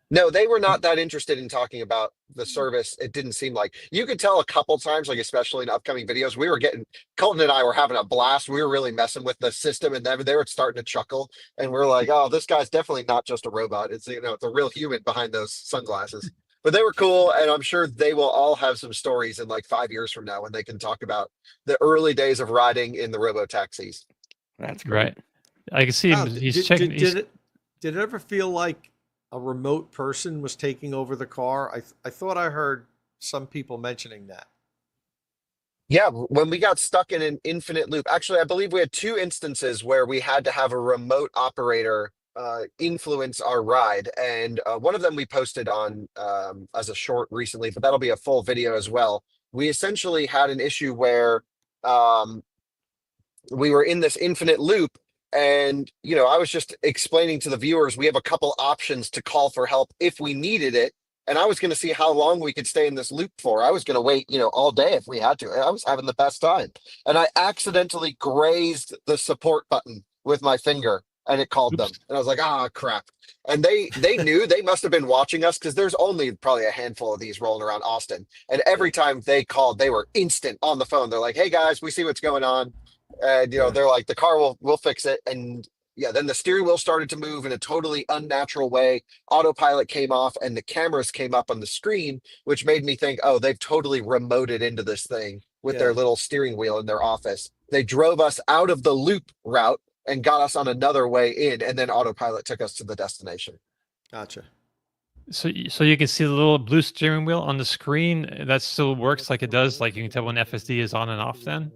No, they were not that interested in talking about the service. It didn't seem like. You could tell a couple times, like especially in upcoming videos, Colton and I were having a blast. We were really messing with the system, and they were starting to chuckle. And we're like, oh, this guy's definitely not just a robot. It's it's a real human behind those sunglasses. But they were cool, and I'm sure they will all have some stories in like 5 years from now when they can talk about the early days of riding in the Robotaxis. That's great. Right. I can see him. He's checking. Did it ever feel like a remote person was taking over the car? I thought I heard some people mentioning that. Yeah, when we got stuck in an infinite loop, actually, I believe we had 2 instances where we had to have a remote operator influence our ride. And one of them we posted on as a short recently, but that'll be a full video as well. we essentially had an issue where we were in this infinite loop. And, I was just explaining to the viewers, we have a couple options to call for help if we needed it. And I was going to see how long we could stay in this loop for. I was going to wait, all day if we had to. I was having the best time. And I accidentally grazed the support button with my finger and it called them. And I was like, crap. And they knew. They must have been watching us because there's only probably a handful of these rolling around Austin. And every time they called, they were instant on the phone. They're like, hey guys, we see what's going on. And they're like, the car will fix it. And yeah, then the steering wheel started to move in a totally unnatural way. Autopilot came off and the cameras came up on the screen, which made me think, oh, they've totally remoted into this thing with their little steering wheel in their office. They drove us out of the loop route and got us on another way in, and then autopilot took us to the destination. Gotcha. So you can see the little blue steering wheel on the screen. That still works like it does. Like you can tell when FSD is on and off then?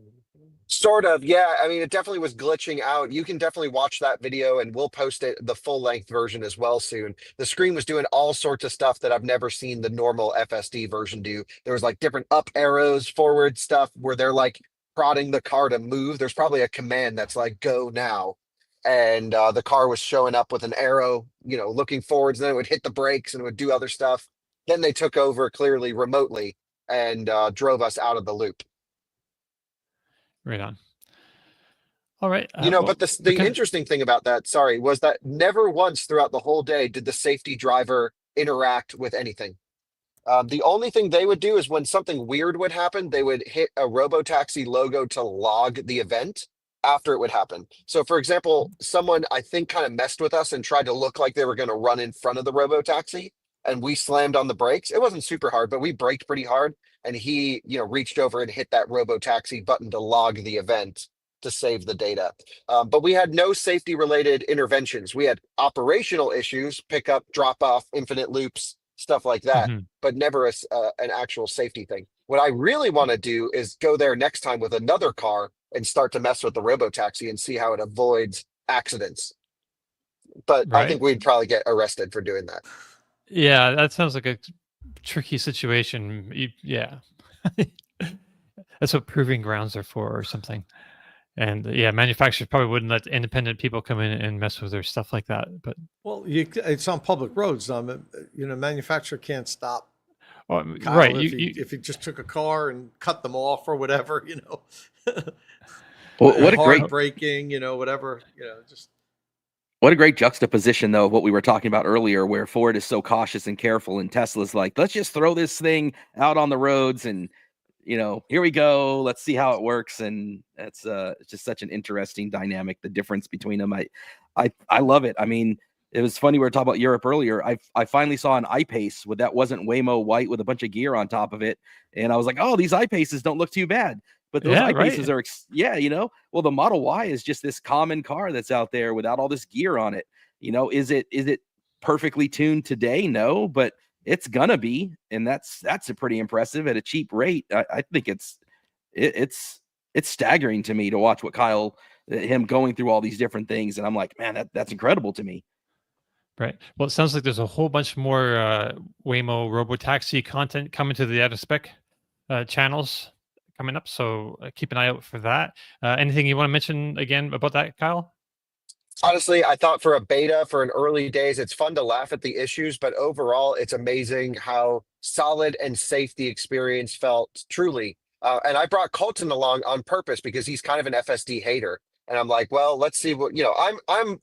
Sort of, yeah. I mean, it definitely was glitching out. You can definitely watch that video and we'll post it, the full length version as well soon. The screen was doing all sorts of stuff that I've never seen the normal FSD version do. There was like different up arrows, forward stuff where they're like prodding the car to move. There's probably a command that's like, go now. And the car was showing up with an arrow, looking forwards, and then it would hit the brakes and it would do other stuff. Then they took over clearly remotely and drove us out of the loop. Right on. All right. But the interesting thing about that, was that never once throughout the whole day did the safety driver interact with anything. The only thing they would do is when something weird would happen, they would hit a Robotaxi logo to log the event after it would happen. So, for example, someone I think kind of messed with us and tried to look like they were going to run in front of the Robotaxi, and we slammed on the brakes. It wasn't super hard, but we braked pretty hard. And he, reached over and hit that Robotaxi button to log the event to save the data. But we had no safety related interventions. We had operational issues, pick up, drop off, infinite loops, stuff like that, but never an actual safety thing. What I really want to do is go there next time with another car and start to mess with the Robotaxi and see how it avoids accidents. But I think we'd probably get arrested for doing that. Yeah, that sounds like a tricky situation. Yeah. That's what proving grounds are for or something. And manufacturers probably wouldn't let independent people come in and mess with their stuff like that. But it's on public roads. Manufacturer can't stop. Kyle, right. If you just took a car and cut them off or whatever, Well, what a great braking, whatever, just. What a great juxtaposition, though, of what we were talking about earlier, where Ford is so cautious and careful, and Tesla's like, let's just throw this thing out on the roads, and here we go. Let's see how it works. And that's it's just such an interesting dynamic. The difference between them, I love it. I mean, it was funny. We were talking about Europe earlier. I finally saw an I-Pace that wasn't Waymo white with a bunch of gear on top of it, and I was like, oh, these I-Paces don't look too bad. But those I-Paces are, well, the Model Y is just this common car that's out there without all this gear on it. Is it perfectly tuned today? No, but it's gonna be, and that's a pretty impressive at a cheap rate. I think it's staggering to me to watch what him going through all these different things, and I'm like, man, that's incredible to me. Right. Well, it sounds like there's a whole bunch more Waymo Robotaxi content coming to the out of spec channels coming up, so keep an eye out for that. Anything you want to mention again about that, Kyle? Honestly, I thought for a beta, for an early days, it's fun to laugh at the issues, but overall, it's amazing how solid and safe the experience felt, truly. And I brought Colton along on purpose because he's kind of an FSD hater. And I'm like, well, let's see what, I'm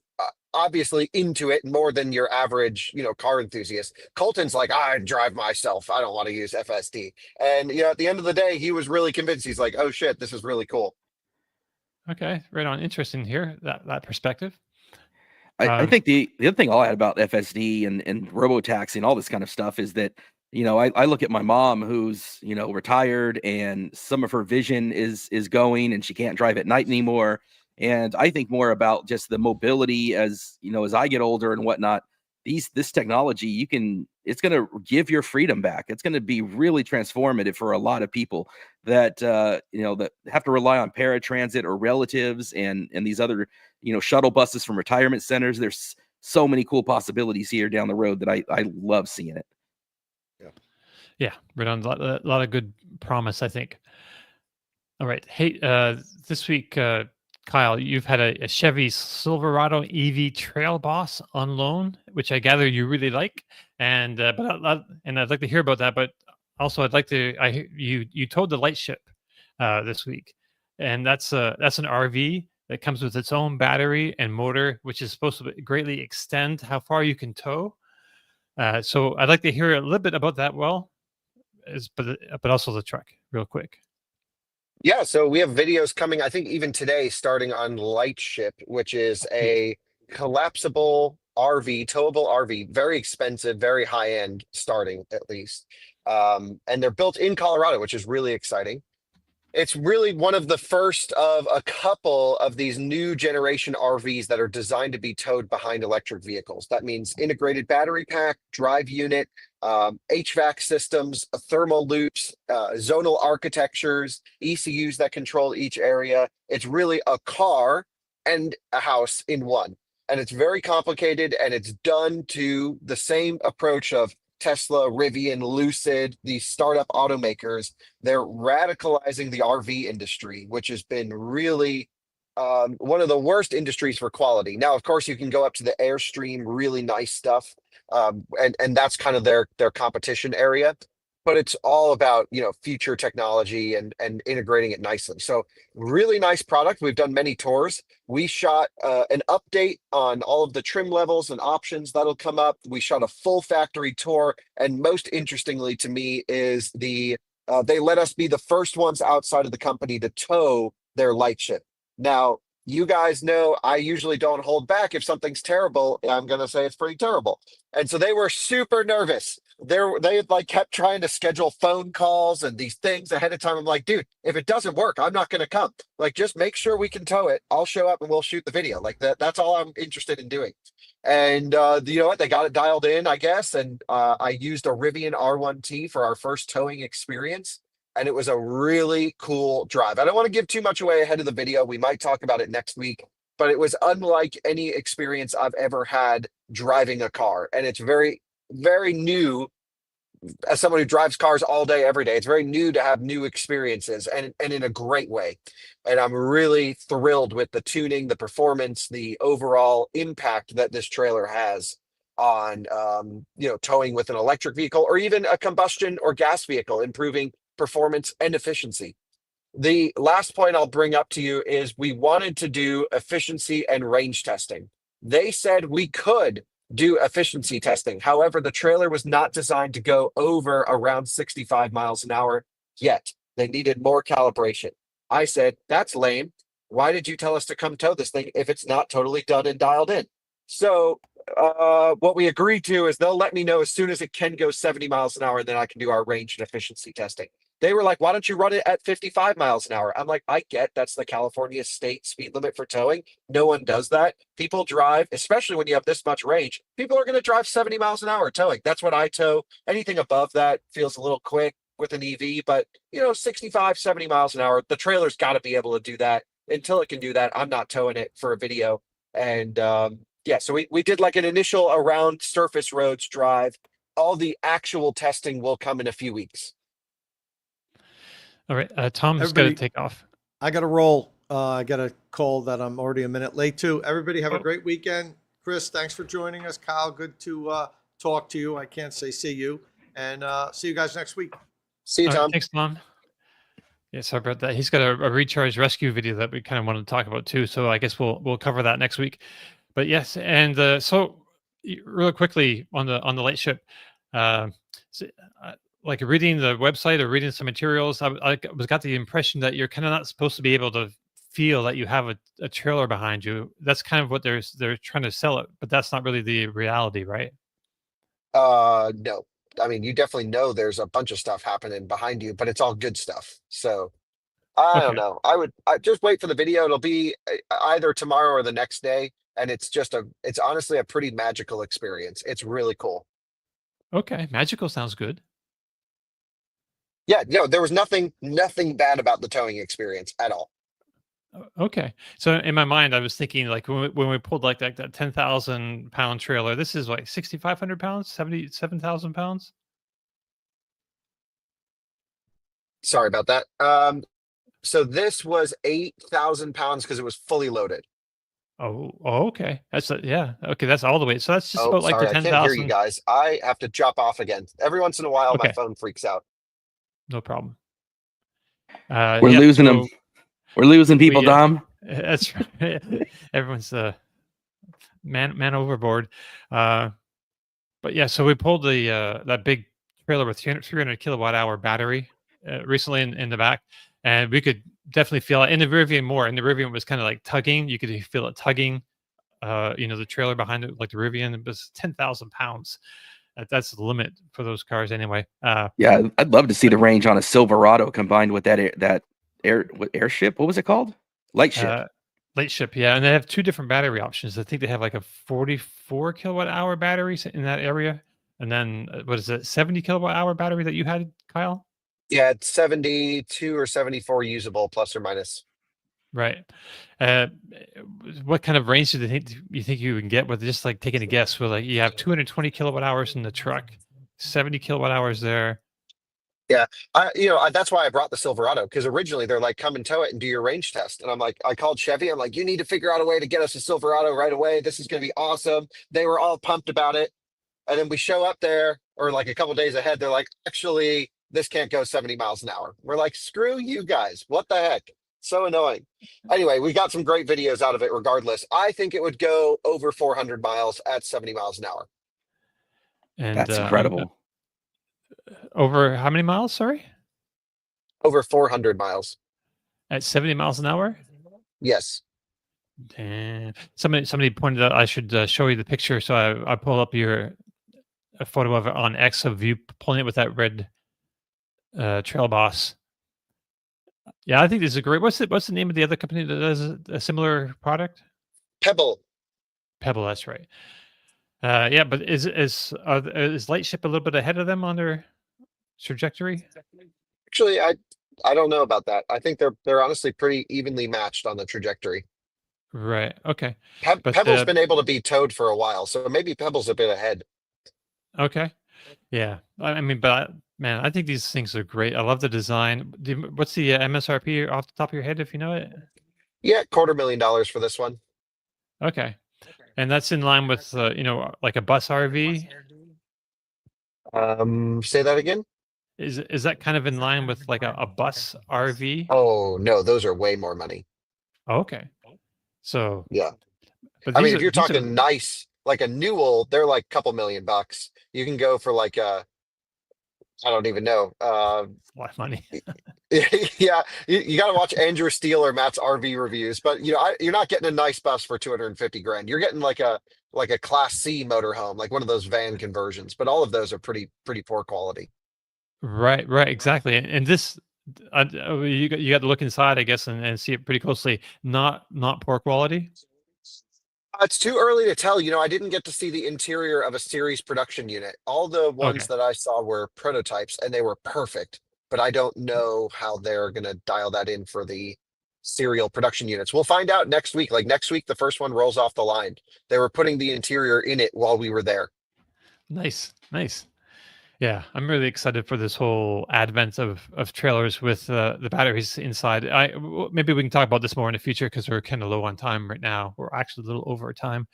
obviously into it more than your average, car enthusiast. Colton's like, I drive myself. I don't want to use FSD. And, at the end of the day, he was really convinced. He's like, oh shit, this is really cool. Okay. Right on. Interesting here, that perspective. I think the other thing I'll add about FSD and Robotaxi and all this kind of stuff is that, I look at my mom who's, retired, and some of her vision is going, and she can't drive at night anymore. And I think more about just the mobility as I get older and whatnot. This technology, it's going to give your freedom back. It's going to be really transformative for a lot of people that that have to rely on paratransit or relatives and these other shuttle buses from retirement centers. There's so many cool possibilities here down the road that I love seeing it. Yeah, right on. A lot of good promise, I think. All right. Hey, this week, Kyle, you've had a Chevy Silverado EV Trail Boss on loan, which I gather you really like, and and I'd like to hear about that. But also, I'd like to. You towed the Lightship this week, and that's an RV that comes with its own battery and motor, which is supposed to greatly extend how far you can tow. So I'd like to hear a little bit about that. But also the truck, real quick. Yeah, so we have videos coming, I think even today, starting on Lightship, which is a collapsible RV, towable RV, very expensive, very high end, starting at least. And they're built in Colorado, which is really exciting. It's really one of the first of a couple of these new generation RVs that are designed to be towed behind electric vehicles. That means integrated battery pack, drive unit, HVAC systems, thermal loops, zonal architectures, ECUs that control each area. It's really a car and a house in one. And it's very complicated, and it's done to the same approach of Tesla, Rivian, Lucid, these startup automakers. They're radicalizing the RV industry, which has been really one of the worst industries for quality. Now, of course, you can go up to the Airstream, really nice stuff, and that's kind of their competition area. But it's all about future technology and integrating it nicely. So really nice product. We've done many tours. We shot an update on all of the trim levels and options that'll come up. We shot a full factory tour, and most interestingly to me is they let us be the first ones outside of the company to tow their Lightship. Now, you guys know I usually don't hold back. If something's terrible, I'm going to say it's pretty terrible. And so they were super nervous. They like kept trying to schedule phone calls and these things ahead of time. I'm like, dude, if it doesn't work, I'm not going to come. Like, just make sure we can tow it. I'll show up and we'll shoot the video. Like that's all I'm interested in doing. And you know what? They got it dialed in, I guess. And I used a Rivian R1T for our first towing experience. And it was a really cool drive. I don't want to give too much away ahead of the video. We might talk about it next week, but it was unlike any experience I've ever had driving a car. And it's very, very new as someone who drives cars all day, every day. It's very new to have new experiences, and in a great way. And I'm really thrilled with the tuning, the performance, the overall impact that this trailer has on towing with an electric vehicle or even a combustion or gas vehicle, improving performance and efficiency. The last point I'll bring up to you is we wanted to do efficiency and range testing. They said we could do efficiency testing. However, the trailer was not designed to go over around 65 miles an hour yet. They needed more calibration. I said, that's lame. Why did you tell us to come tow this thing if it's not totally done and dialed in? So what we agreed to is they'll let me know as soon as it can go 70 miles an hour, and then I can do our range and efficiency testing. They were like, why don't you run it at 55 miles an hour? I'm like, I get that's the California state speed limit for towing. No one does that. People drive, especially when you have this much range, people are going to drive 70 miles an hour towing. That's what I tow. Anything above that feels a little quick with an EV, but 65, 70 miles an hour, the trailer's got to be able to do that. Until it can do that, I'm not towing it for a video. And so we did like an initial around surface roads drive. All the actual testing will come in a few weeks. All right, Tom's got to take off. I got to roll. I got a call that I'm already a minute late to. Everybody have a great weekend. Chris, thanks for joining us. Kyle, good to talk to you. I can't say see you. And see you guys next week. See you, Tom. Right, thanks, Tom. Yeah, sorry about that. He's got a recharge rescue video that we kind of wanted to talk about too. So I guess we'll cover that next week. But yes, and so real quickly on the Lightship, like reading the website or reading some materials, I got the impression that you're kind of not supposed to be able to feel that you have a trailer behind you. That's kind of what they're trying to sell it, but that's not really the reality, right? No. I mean, you definitely know there's a bunch of stuff happening behind you, but it's all good stuff. So I don't know. I just wait for the video. It'll be either tomorrow or the next day. And it's honestly a pretty magical experience. It's really cool. Okay. Magical sounds good. Yeah, no, there was nothing bad about the towing experience at all. Okay. So in my mind, I was thinking like when we pulled like that 10,000 pound trailer, this is like 6,500 pounds, 77,000 pounds. Sorry about that. So this was 8,000 pounds because it was fully loaded. Okay. That's yeah. Okay, that's all the way. So that's just Oh, about like the sorry, I can't hear you 10,000. guys. I have to drop off again. Every once in a while, my Okay, phone freaks out. no problem. We're Yeah. losing them. So We're losing people, we Dom. that's right. Everyone's man overboard. But yeah, so we pulled the that big trailer with 300 kilowatt hour battery recently in the back, and we could definitely feel it in the Rivian more. And the Rivian was kind of like tugging. You could feel it tugging. The trailer behind it, like the Rivian, it was 10,000 pounds. That's the limit for those cars anyway. Yeah, I'd love to see the range on a Silverado combined with that airship. What was it called? Lightship. Late ship, yeah, and they have two different battery options. I think they have like a 44 kilowatt hour battery in that area, and then what is it, 70 kilowatt hour battery that you had, Kyle? Yeah, it's 72 or 74 usable, plus or minus. Right. Uh, what kind of range do you think you can get with just like taking a guess? With like you have 220 kilowatt hours in the truck, 70 kilowatt hours there. Yeah, that's why I brought the Silverado, because originally they're like, come and tow it and do your range test. And I'm like, I called Chevy. I'm like, you need to figure out a way to get us a Silverado right away. This is going to be awesome. They were all pumped about it. And then we show up there, or like a couple days ahead, they're like, actually, this can't go 70 miles an hour. We're like, screw you guys. What the heck? So annoying. Anyway, we got some great videos out of it regardless. I think it would go over 400 miles at 70 miles an hour. And That's incredible. over how many miles? Sorry, Over 400 miles. at 70 miles an hour. Yes. And somebody pointed out I should show you the picture. So I pulled up a photo of it on X of you pulling it with that red Trail Boss. Yeah, I think this is great. What's the name of the other company that does a similar product? Pebble. Pebble, that's right. Yeah, but is Lightship a little bit ahead of them on their trajectory? Actually, I don't know about that. I think they're honestly pretty evenly matched on the trajectory. Right. Okay. But Pebble's been able to be towed for a while, so maybe Pebble's a bit ahead. okay. Yeah. I mean, but man, I think these things are great. I love the design. What's the MSRP off the top of your head if you know it? Yeah, $250,000 for this one. Okay. And that's in line with like a bus RV. Say that again. Is that kind of in line with like a bus RV? Oh no, those are way more money. Oh, okay. So Yeah. but I mean, these if you're these talking nice, like a Newell, they're like a couple $1,000,000. You can go for like I don't even know. a lot of money. Yeah, you got to watch Andrew Steele or Matt's RV reviews, but you're not getting a nice bus for 250 grand. You're getting like a Class C motorhome, like one of those van conversions. But all of those are pretty poor quality. Right, exactly. And this, you got to look inside, I guess, and see it pretty closely. Not poor quality. It's too early to tell. I didn't get to see the interior of a series production unit. All the ones Okay. that I saw were prototypes, and they were perfect. But I don't know how they're going to dial that in for the serial production units. We'll find out next week. Like next week, the first one rolls off the line. They were putting the interior in it while we were there. Nice. Yeah, I'm really excited for this whole advent of trailers with the batteries inside. Maybe we can talk about this more in the future because we're kind of low on time right now. We're actually a little over time.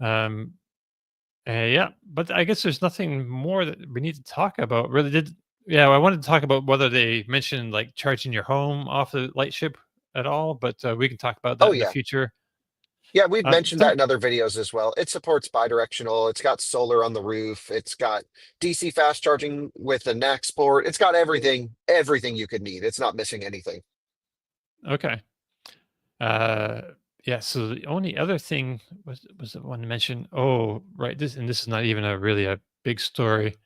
Yeah, but I guess there's nothing more that we need to talk about. I wanted to talk about whether they mentioned like charging your home off the Lightship at all, but we can talk about that Oh in the yeah. future. Yeah, we've mentioned So- that in other videos as well. It supports bidirectional. It's got solar on the roof. It's got DC fast charging with an NAC port. It's got everything you could need. It's not missing anything. Okay. Yeah. So the only other thing was the one to mention. Oh, right. This is not even really a big story.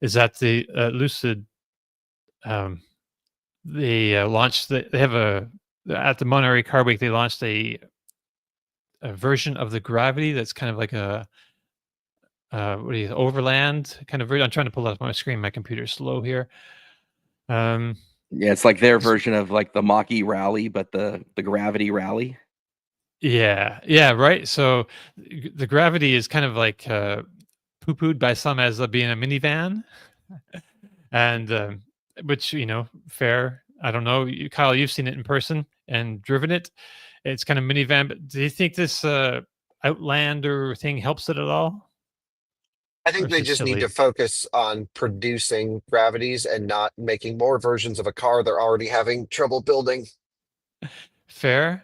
Is that the Lucid? They launched. They have at the Monterey Car Week. They launched a version of the Gravity that's kind of like a overland kind of. I'm trying to pull up my screen. My computer's slow here. Yeah, it's like their version of like the Mach-E Rally, but the Gravity Rally. Yeah, right. So the Gravity is kind of like poo-pooed by some as being a minivan. and which fair. I don't know, Kyle, you've seen it in person and driven it. It's kind of minivan, but do you think this Outlander thing helps it at all, I or think is they it just need to silly? focus on producing gravities and not making more versions of a car they're already having trouble building. Fair.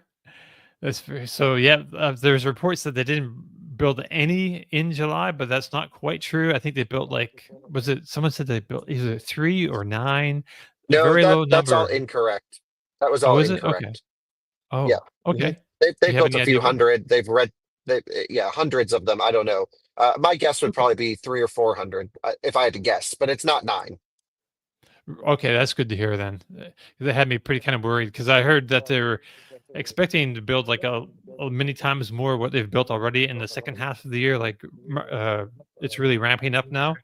That's fair. So yeah, there's reports that they didn't build any in July, but that's not quite true. I think they built like, was it someone said they built either 3 or 9, a No, very low that's all number. incorrect. That was Oh, all is it? Okay. incorrect. Yeah. Oh, hmm okay. Do They you have built any a idea few what? hundred. They've read, yeah, hundreds of them. I don't know. My guess would Okay. probably be 3 or 400 if I had to guess, but it's not 9. Okay, that's good to hear then. They had me pretty kind of worried because I heard that they were expecting to build like a many times more what they've built already in the second half of the year. Like it's really ramping up now,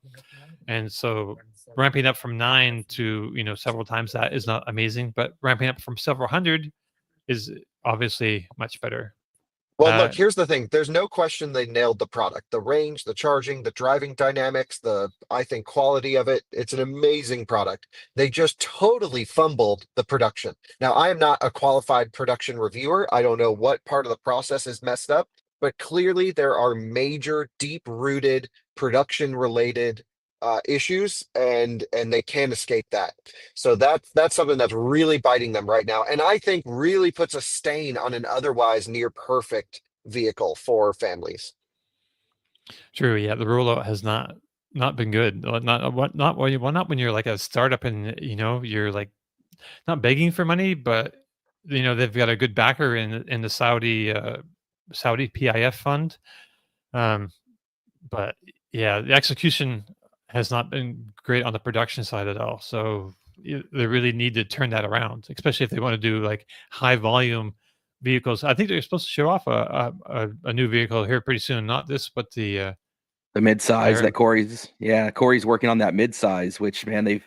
and so ramping up from 9 to several times that is not amazing, but ramping up from several hundred is obviously much better. Well, Uh, look, here's the thing. There's no question they nailed the product. The range, the charging, the driving dynamics, I think, quality of it. It's an amazing product. They just totally fumbled the production. Now, I am not a qualified production reviewer. I don't know what part of the process is messed up, but clearly there are major, deep-rooted production-related issues, and they can't escape that. So that's something that's really biting them right now, and I think really puts a stain on an otherwise near perfect vehicle for families. True, yeah, the rollout has not been good. Not when not when you're like a startup and you're like not begging for money, but they've got a good backer in the Saudi PIF fund. Um, but yeah, the execution has not been great on the production side at all. So they really need to turn that around, especially if they want to do like high volume vehicles. I think they're supposed to show off a new vehicle here pretty soon. Not this, but The midsize their that Corey's working on that midsize, which man, they've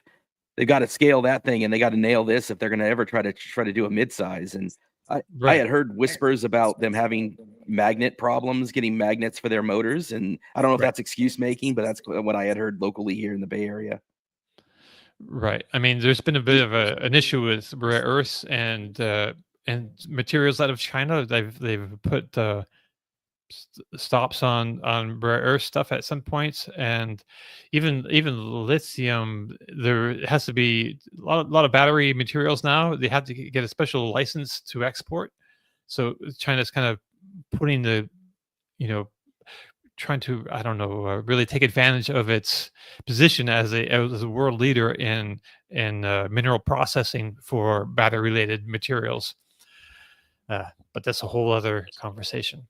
got to scale that thing and they got to nail this if they're going to ever try to do a midsize. And I right. had heard whispers about them having magnet problems, getting magnets for their motors, and I don't know if Right. that's excuse making, but that's what I had heard locally here in the Bay Area. Right. I mean, there's been a bit of an issue with rare earths and materials out of China. They've put stops on rare earth stuff at some points, and even lithium. There has to be a lot of battery materials now. They have to get a special license to export. So China's kind of putting the you know trying to, I don't know, really take advantage of its position as a world leader in mineral processing for battery related materials. But that's a whole other conversation.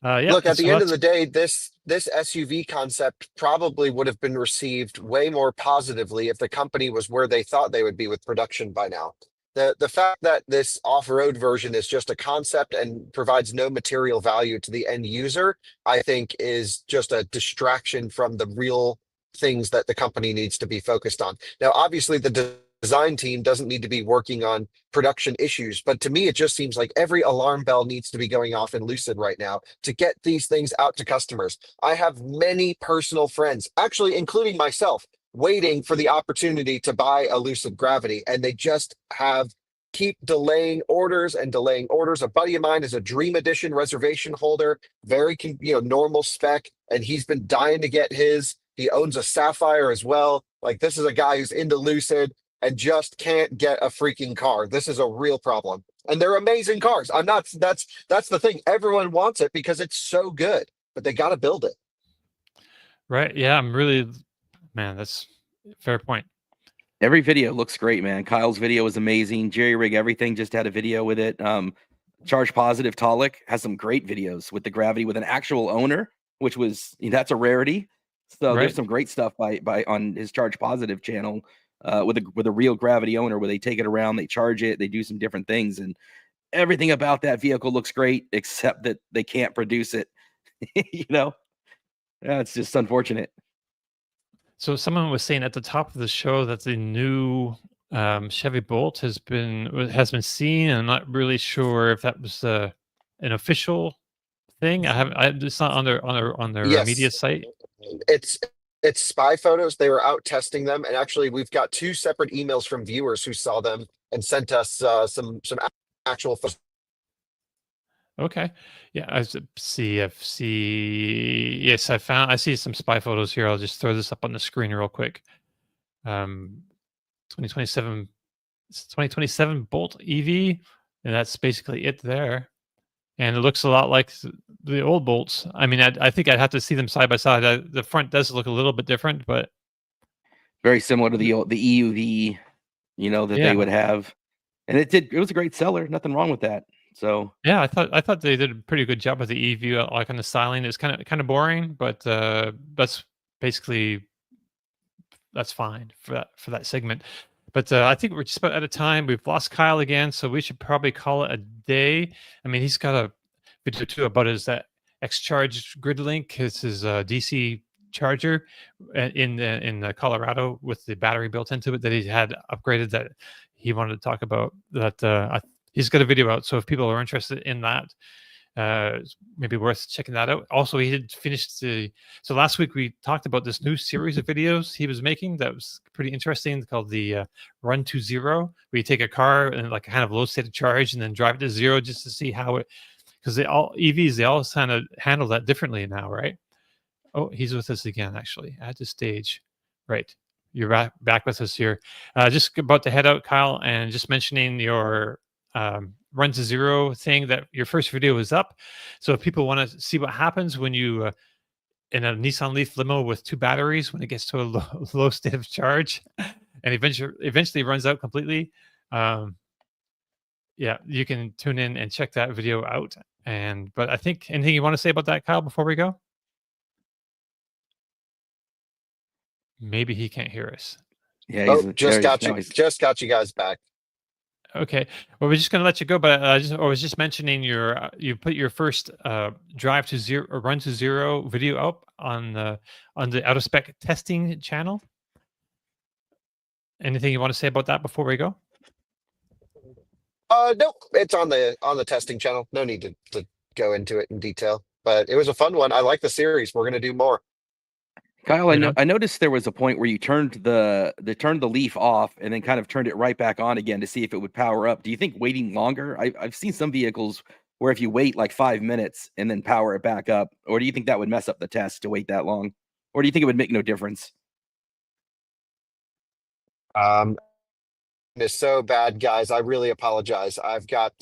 Yeah, Look, at so the end of that's the day, this SUV concept probably would have been received way more positively if the company was where they thought they would be with production by now. The fact that this off-road version is just a concept and provides no material value to the end user, I think is just a distraction from the real things that the company needs to be focused on. Now, obviously, the design team doesn't need to be working on production issues, but to me, it just seems like every alarm bell needs to be going off in Lucid right now to get these things out to customers. I have many personal friends, actually, including myself, waiting for the opportunity to buy a Lucid Gravity, and they just have keep delaying orders and delaying orders. A buddy of mine is a Dream Edition reservation holder, very normal spec, and he's been dying to get his. He owns a Sapphire as well. Like, this is a guy who's into Lucid and just can't get a freaking car. This is a real problem. And they're amazing cars. I'm not that's the thing. Everyone wants it because it's so good, but they got to build it. right. Yeah, I'm really, man, that's a fair point. Every video looks great, man. Kyle's video is amazing. Jerry Rig Everything just had a video with it. Charge Positive Talik has some great videos with the Gravity with an actual owner, which was that's a rarity. So there's Right. some great stuff by on his Charge Positive channel with a real Gravity owner where they take it around, they charge it, they do some different things, and everything about that vehicle looks great except that they can't produce it. Yeah, it's just unfortunate. So someone was saying at the top of the show that the new Chevy Bolt has been seen. I'm not really sure if that was an official thing. It's not on their media Yes, site. it's It's spy photos. They were out testing them, and actually, we've got 2 separate emails from viewers who saw them and sent us some actual photos. Okay. Yeah, CFC. Yes, I see some spy photos here. I'll just throw this up on the screen real quick. 2027, it's 2027 Bolt EV, and that's basically it there. And it looks a lot like the old Bolts. I mean, I think I'd have to see them side by side. The front does look a little bit different, but Very similar to the EUV, that yeah. they would have, and it was a great seller. Nothing wrong with that. So Yeah, I thought they did a pretty good job with the EV, like on the styling. It's kind of boring, but that's basically that's fine for that segment. But I think we're just about out of time. We've lost Kyle again, so we should probably call it a day. I mean, he's got a video too about his X-Charge grid link, his DC charger in Colorado with the battery built into it that he had upgraded that he wanted to talk about. That he's got a video out, so if people are interested in that, maybe worth checking that out. Also, he had finished so last week we talked about this new series of videos he was making that was pretty interesting, called the Run to Zero, where you take a car and like a kind of low state of charge and then drive it to zero just to see how it, because they all kind of handle that differently now, right? Oh, he's with us again, actually, at the stage. Right. You're back with us here. Just about to head out, Kyle, and just mentioning your Run to Zero thing, that your first video is up. So if people want to see what happens when you in a Nissan Leaf limo with 2 batteries, when it gets to a low state of charge and eventually runs out completely, yeah, you can tune in and check that video out. But I think, anything you want to say about that, Kyle, before we go? Maybe he can't hear us. yeah, Oh, just got you guys back. Okay. Well, we're just going to let you go, but I was just mentioning you put your first drive to zero or run to zero video up on the out of spec testing channel. Anything you want to say about that before we go? Nope, it's on the testing channel. No need to go into it in detail, but it was a fun one. I like the series. We're gonna do more. Kyle, I noticed there was a point where you turned the leaf off and then kind of turned it right back on again to see if it would power up. Do you think waiting longer? I've seen some vehicles where if you wait like 5 minutes and then power it back up, or do you think that would mess up the test to wait that long? Or do you think it would make no difference? It's so bad, guys. I really apologize. I've got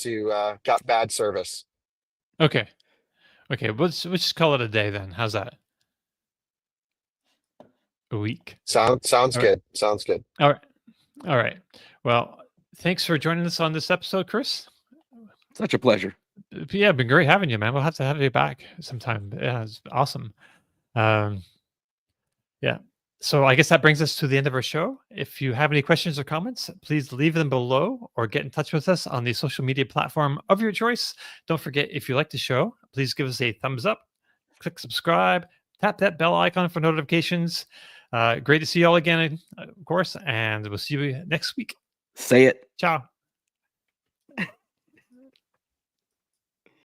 bad service. Okay. We'll just call it a day then. How's that? A week. Sounds good. Right. Sounds good. All right. Well, thanks for joining us on this episode, Chris. Such a pleasure. Yeah, been great having you, man. We'll have to have you back sometime. Yeah, it's awesome. Yeah. So I guess that brings us to the end of our show. If you have any questions or comments, please leave them below or get in touch with us on the social media platform of your choice. Don't forget, if you like the show, please give us a thumbs up, click subscribe, tap that bell icon for notifications. Great to see you all again, of course, and we'll see you next week. Say it. Ciao.